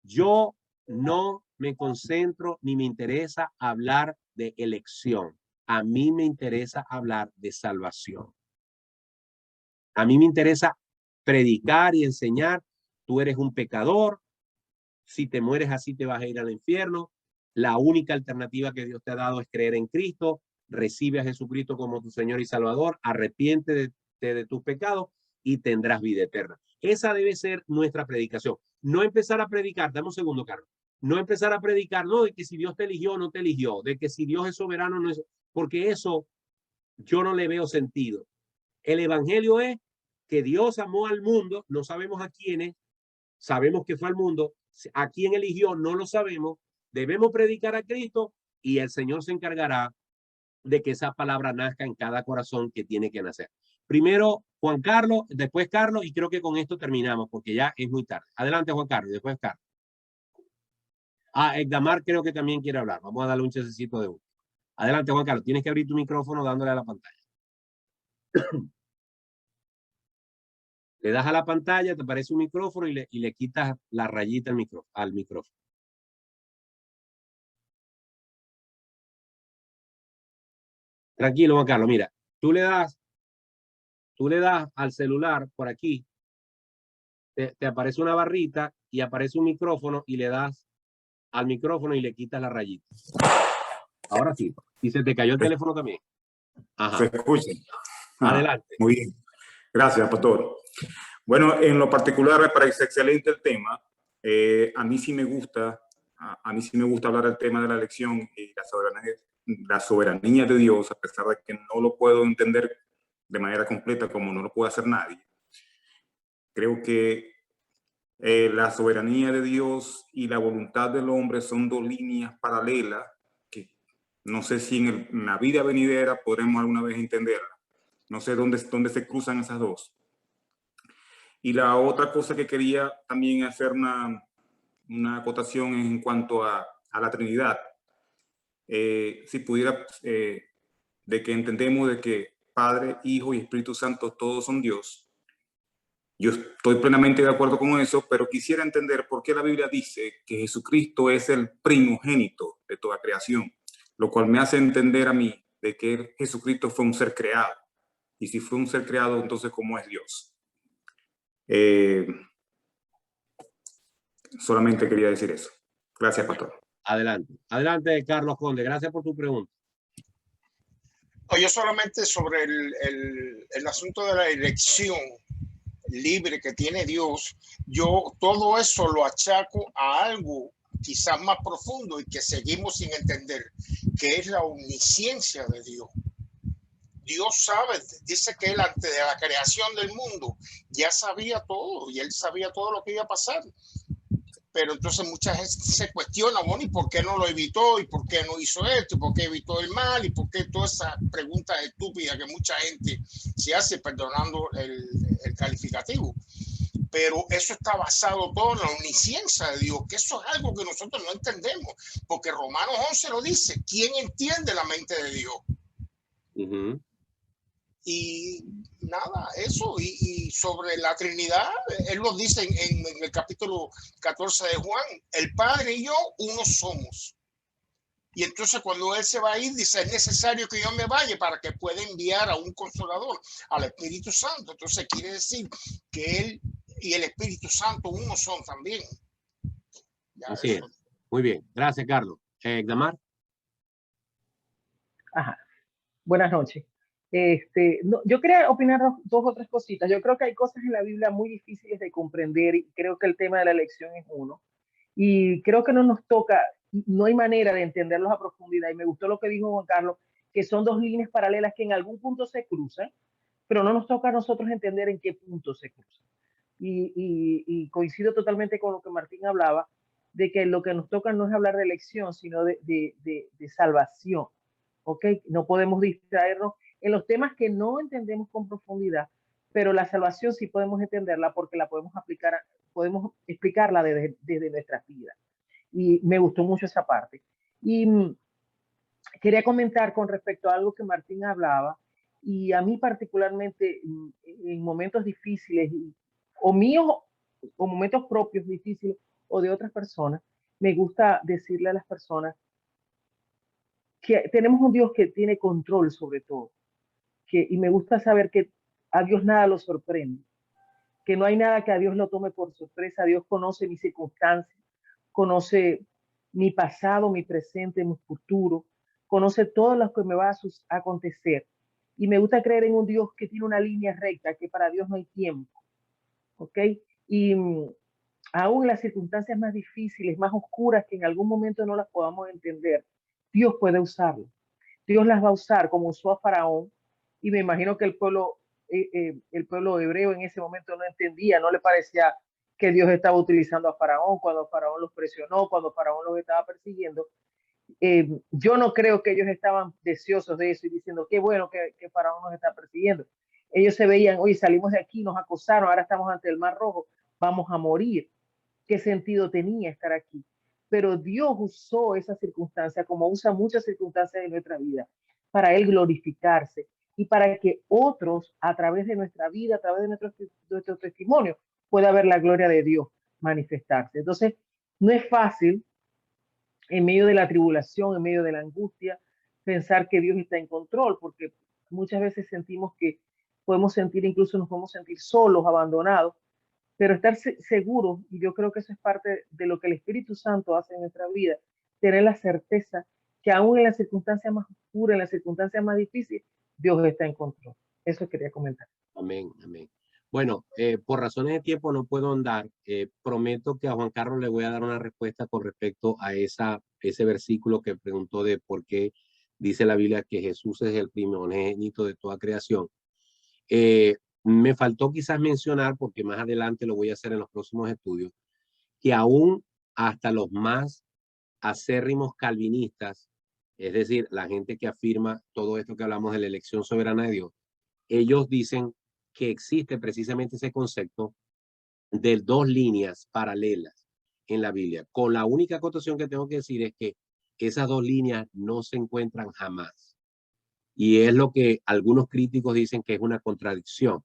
Yo no me concentro ni me interesa hablar de elección. A mí me interesa hablar de salvación. A mí me interesa predicar y enseñar. Tú eres un pecador. Si te mueres así te vas a ir al infierno. La única alternativa que Dios te ha dado es creer en Cristo. Recibe a Jesucristo como tu Señor y Salvador. Arrepiéntete de tus pecados y tendrás vida eterna. Esa debe ser nuestra predicación. No empezar a predicar, dame un segundo, Carlos. No empezar a predicar, no, de que si Dios te eligió o no te eligió, de que si Dios es soberano o no es, porque eso yo no le veo sentido. El evangelio es que Dios amó al mundo, no sabemos a quiénes, sabemos que fue al mundo, a quién eligió, no lo sabemos, debemos predicar a Cristo y el Señor se encargará de que esa palabra nazca en cada corazón que tiene que nacer. Primero Juan Carlos, después Carlos, y creo que con esto terminamos porque ya es muy tarde. Adelante Juan Carlos, y después Carlos. Edgamar creo que también quiere hablar. Vamos a darle un chasecito de uno. Adelante Juan Carlos, tienes que abrir tu micrófono dándole a la pantalla. Le das a la pantalla, te aparece un micrófono y le quitas la rayita al micrófono. Tranquilo Juan Carlos, mira, tú le das al celular por aquí, te aparece una barrita y aparece un micrófono y le das al micrófono y le quitas la rayita. Ahora sí. Y se te cayó el teléfono también. Ajá. Se escucha. Adelante. Muy bien. Gracias, pastor. Bueno, en lo particular me parece excelente el tema. A mí sí me gusta hablar del tema de la elección y la soberanía de Dios, a pesar de que no lo puedo entender de manera completa como no lo puede hacer nadie. Creo que la soberanía de Dios y la voluntad del hombre son dos líneas paralelas que no sé si en la vida venidera podremos alguna vez entenderla. No sé dónde se cruzan esas dos. Y la otra cosa que quería también hacer una acotación en cuanto a la Trinidad. Si pudiera, de que entendemos de que Padre, Hijo y Espíritu Santo todos son Dios. Yo estoy plenamente de acuerdo con eso, pero quisiera entender por qué la Biblia dice que Jesucristo es el primogénito de toda creación, lo cual me hace entender a mí de que Jesucristo fue un ser creado. Y si fue un ser creado, entonces ¿cómo es Dios? Solamente quería decir eso. Gracias, pastor. Adelante. Adelante, Carlos Conde. Gracias por tu pregunta. Yo solamente sobre el asunto de la elección libre que tiene Dios, yo todo eso lo achaco a algo quizás más profundo y que seguimos sin entender, que es la omnisciencia de Dios. Dios sabe, dice que él antes de la creación del mundo ya sabía todo y él sabía todo lo que iba a pasar. Pero entonces mucha gente se cuestiona, bueno, ¿y por qué no lo evitó? ¿Y por qué no hizo esto? ¿Y por qué evitó el mal? ¿Y por qué todas esas preguntas estúpidas que mucha gente se hace, perdonando el calificativo? Pero eso está basado todo en la omnisciencia de Dios, que eso es algo que nosotros no entendemos, porque Romanos 11 lo dice, ¿quién entiende la mente de Dios? Y nada, eso, y sobre la Trinidad, él lo dice en el capítulo 14 de Juan, el Padre y yo uno somos. Y entonces cuando él se va a ir, dice, es necesario que yo me vaya para que pueda enviar a un consolador, al Espíritu Santo. Entonces quiere decir que él y el Espíritu Santo uno son también. Ya Así eso. es. Muy bien. Gracias, Carlos. Damar. Ajá. Buenas noches. Yo quería opinar dos o tres cositas. Yo creo que hay cosas en la Biblia muy difíciles de comprender y creo que el tema de la elección es uno. Y creo que no nos toca, no hay manera de entenderlos a profundidad. Y me gustó lo que dijo Juan Carlos, que son dos líneas paralelas que en algún punto se cruzan, pero no nos toca a nosotros entender en qué punto se cruzan. Y coincido totalmente con lo que Martín hablaba, de que lo que nos toca no es hablar de elección, sino de salvación. ¿Ok? No podemos distraernos en los temas que no entendemos con profundidad, pero la salvación sí podemos entenderla porque la podemos aplicar, podemos explicarla desde nuestras vidas. Y me gustó mucho esa parte. Y quería comentar con respecto a algo que Martín hablaba, y a mí particularmente en momentos difíciles, o míos, o momentos propios difíciles, o de otras personas, me gusta decirle a las personas que tenemos un Dios que tiene control sobre todo, y me gusta saber que a Dios nada lo sorprende, que no hay nada que a Dios lo tome por sorpresa. Dios conoce mis circunstancias, conoce mi pasado, mi presente, mi futuro, conoce todo lo que me va a acontecer. Y me gusta creer en un Dios que tiene una línea recta, que para Dios no hay tiempo. ¿Ok? Y aún en las circunstancias más difíciles, más oscuras, que en algún momento no las podamos entender, Dios puede usarlas. Dios las va a usar como usó a Faraón, y me imagino que el pueblo hebreo en ese momento no entendía, no le parecía que Dios estaba utilizando a Faraón cuando Faraón los presionó, cuando Faraón los estaba persiguiendo. Yo no creo que ellos estaban deseosos de eso y diciendo qué bueno que Faraón nos está persiguiendo. Ellos se veían, oye, salimos de aquí, nos acosaron, ahora estamos ante el Mar Rojo, vamos a morir. ¿Qué sentido tenía estar aquí? Pero Dios usó esa circunstancia, como usa muchas circunstancias de nuestra vida, para Él glorificarse y para que otros, a través de nuestra vida, a través de nuestro testimonio, pueda ver la gloria de Dios manifestarse. Entonces, no es fácil, en medio de la tribulación, en medio de la angustia, pensar que Dios está en control, porque muchas veces sentimos que podemos sentir, incluso nos podemos sentir solos, abandonados, pero estar seguros, y yo creo que eso es parte de lo que el Espíritu Santo hace en nuestra vida, tener la certeza que aún en las circunstancias más oscuras, en las circunstancias más difíciles, Dios está en control. Eso quería comentar. Amén, amén. Bueno, por razones de tiempo no puedo andar. Prometo que a Juan Carlos le voy a dar una respuesta con respecto a ese versículo que preguntó de por qué dice la Biblia que Jesús es el primogénito de toda creación. Me faltó quizás mencionar, porque más adelante lo voy a hacer en los próximos estudios, que aún hasta los más acérrimos calvinistas, es decir, la gente que afirma todo esto que hablamos de la elección soberana de Dios, ellos dicen que existe precisamente ese concepto de dos líneas paralelas en la Biblia, con la única acotación que tengo que decir es que esas dos líneas no se encuentran jamás. Y es lo que algunos críticos dicen que es una contradicción.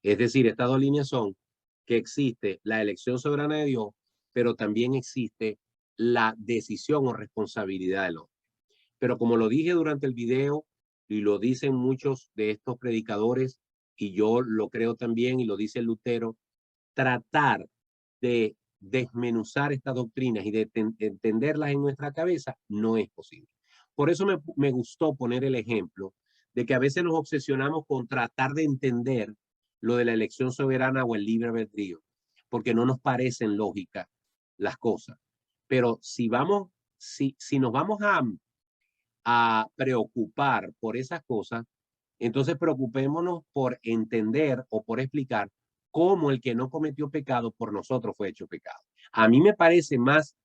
Es decir, estas dos líneas son que existe la elección soberana de Dios, pero también existe la decisión o responsabilidad del hombre. Pero como lo dije durante el video, y lo dicen muchos de estos predicadores, y yo lo creo también, y lo dice Lutero, tratar de desmenuzar estas doctrinas y de entenderlas en nuestra cabeza no es posible. Por eso me gustó poner el ejemplo de que a veces nos obsesionamos con tratar de entender lo de la elección soberana o el libre albedrío, porque no nos parecen lógicas las cosas. Pero si nos vamos a preocupar por esas cosas, entonces preocupémonos por entender o por explicar cómo el que no cometió pecado por nosotros fue hecho pecado. A mí me parece más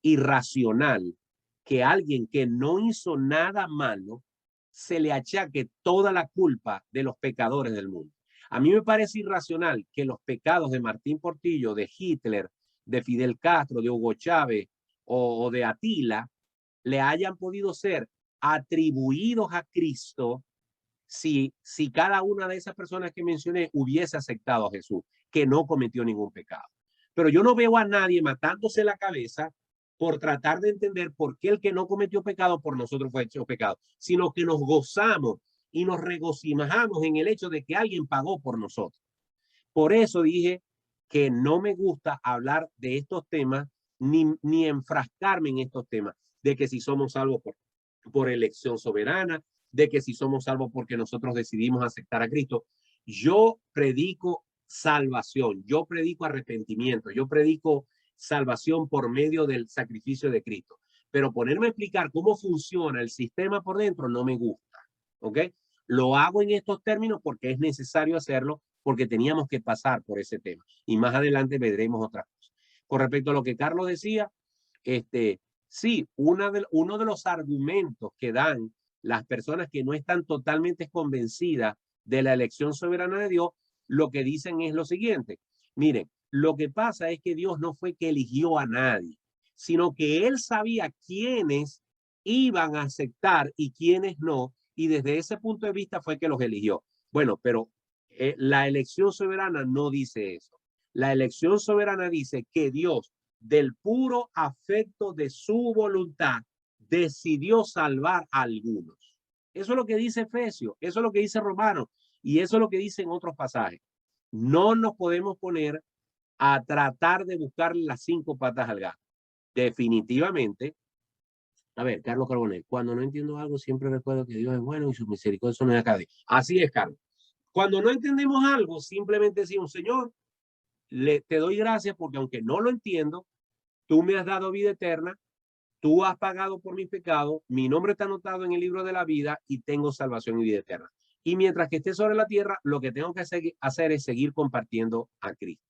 irracional que alguien que no hizo nada malo se le achaque toda la culpa de los pecadores del mundo. A mí me parece irracional que los pecados de Martín Portillo, de Hitler, de Fidel Castro, de Hugo Chávez o de Atila le hayan podido ser atribuidos a Cristo si cada una de esas personas que mencioné hubiese aceptado a Jesús, que no cometió ningún pecado. Pero yo no veo a nadie matándose la cabeza por tratar de entender por qué el que no cometió pecado por nosotros fue hecho pecado, sino que nos gozamos y nos regocijamos en el hecho de que alguien pagó por nosotros. Por eso dije que no me gusta hablar de estos temas ni enfrascarme en estos temas de que si somos salvos por elección soberana, de que si somos salvos porque nosotros decidimos aceptar a Cristo. Yo predico salvación, yo predico arrepentimiento, yo predico salvación por medio del sacrificio de Cristo. Pero ponerme a explicar cómo funciona el sistema por dentro no me gusta, ¿ok? Lo hago en estos términos porque es necesario hacerlo, porque teníamos que pasar por ese tema. Y más adelante veremos otras cosas. Con respecto a lo que Carlos decía, sí, uno de los argumentos que dan las personas que no están totalmente convencidas de la elección soberana de Dios, lo que dicen es lo siguiente. Miren, lo que pasa es que Dios no fue que eligió a nadie, sino que Él sabía quiénes iban a aceptar y quiénes no, y desde ese punto de vista fue que los eligió. Bueno, pero la elección soberana no dice eso. La elección soberana dice que Dios, del puro afecto de su voluntad, decidió salvar a algunos. Eso es lo que dice Efesios, eso es lo que dice Romanos, y eso es lo que dicen otros pasajes. No nos podemos poner a tratar de buscar las 5 patas al gato. Definitivamente, a ver, Carlos Carbonell, cuando no entiendo algo, siempre recuerdo que Dios es bueno y su misericordia son de cada día. Así es, Carlos. Cuando no entendemos algo, simplemente decimos, Señor, te doy gracias porque aunque no lo entiendo, tú me has dado vida eterna, tú has pagado por mis pecados, mi nombre está anotado en el libro de la vida y tengo salvación y vida eterna. Y mientras que esté sobre la tierra, lo que tengo que hacer es seguir compartiendo a Cristo.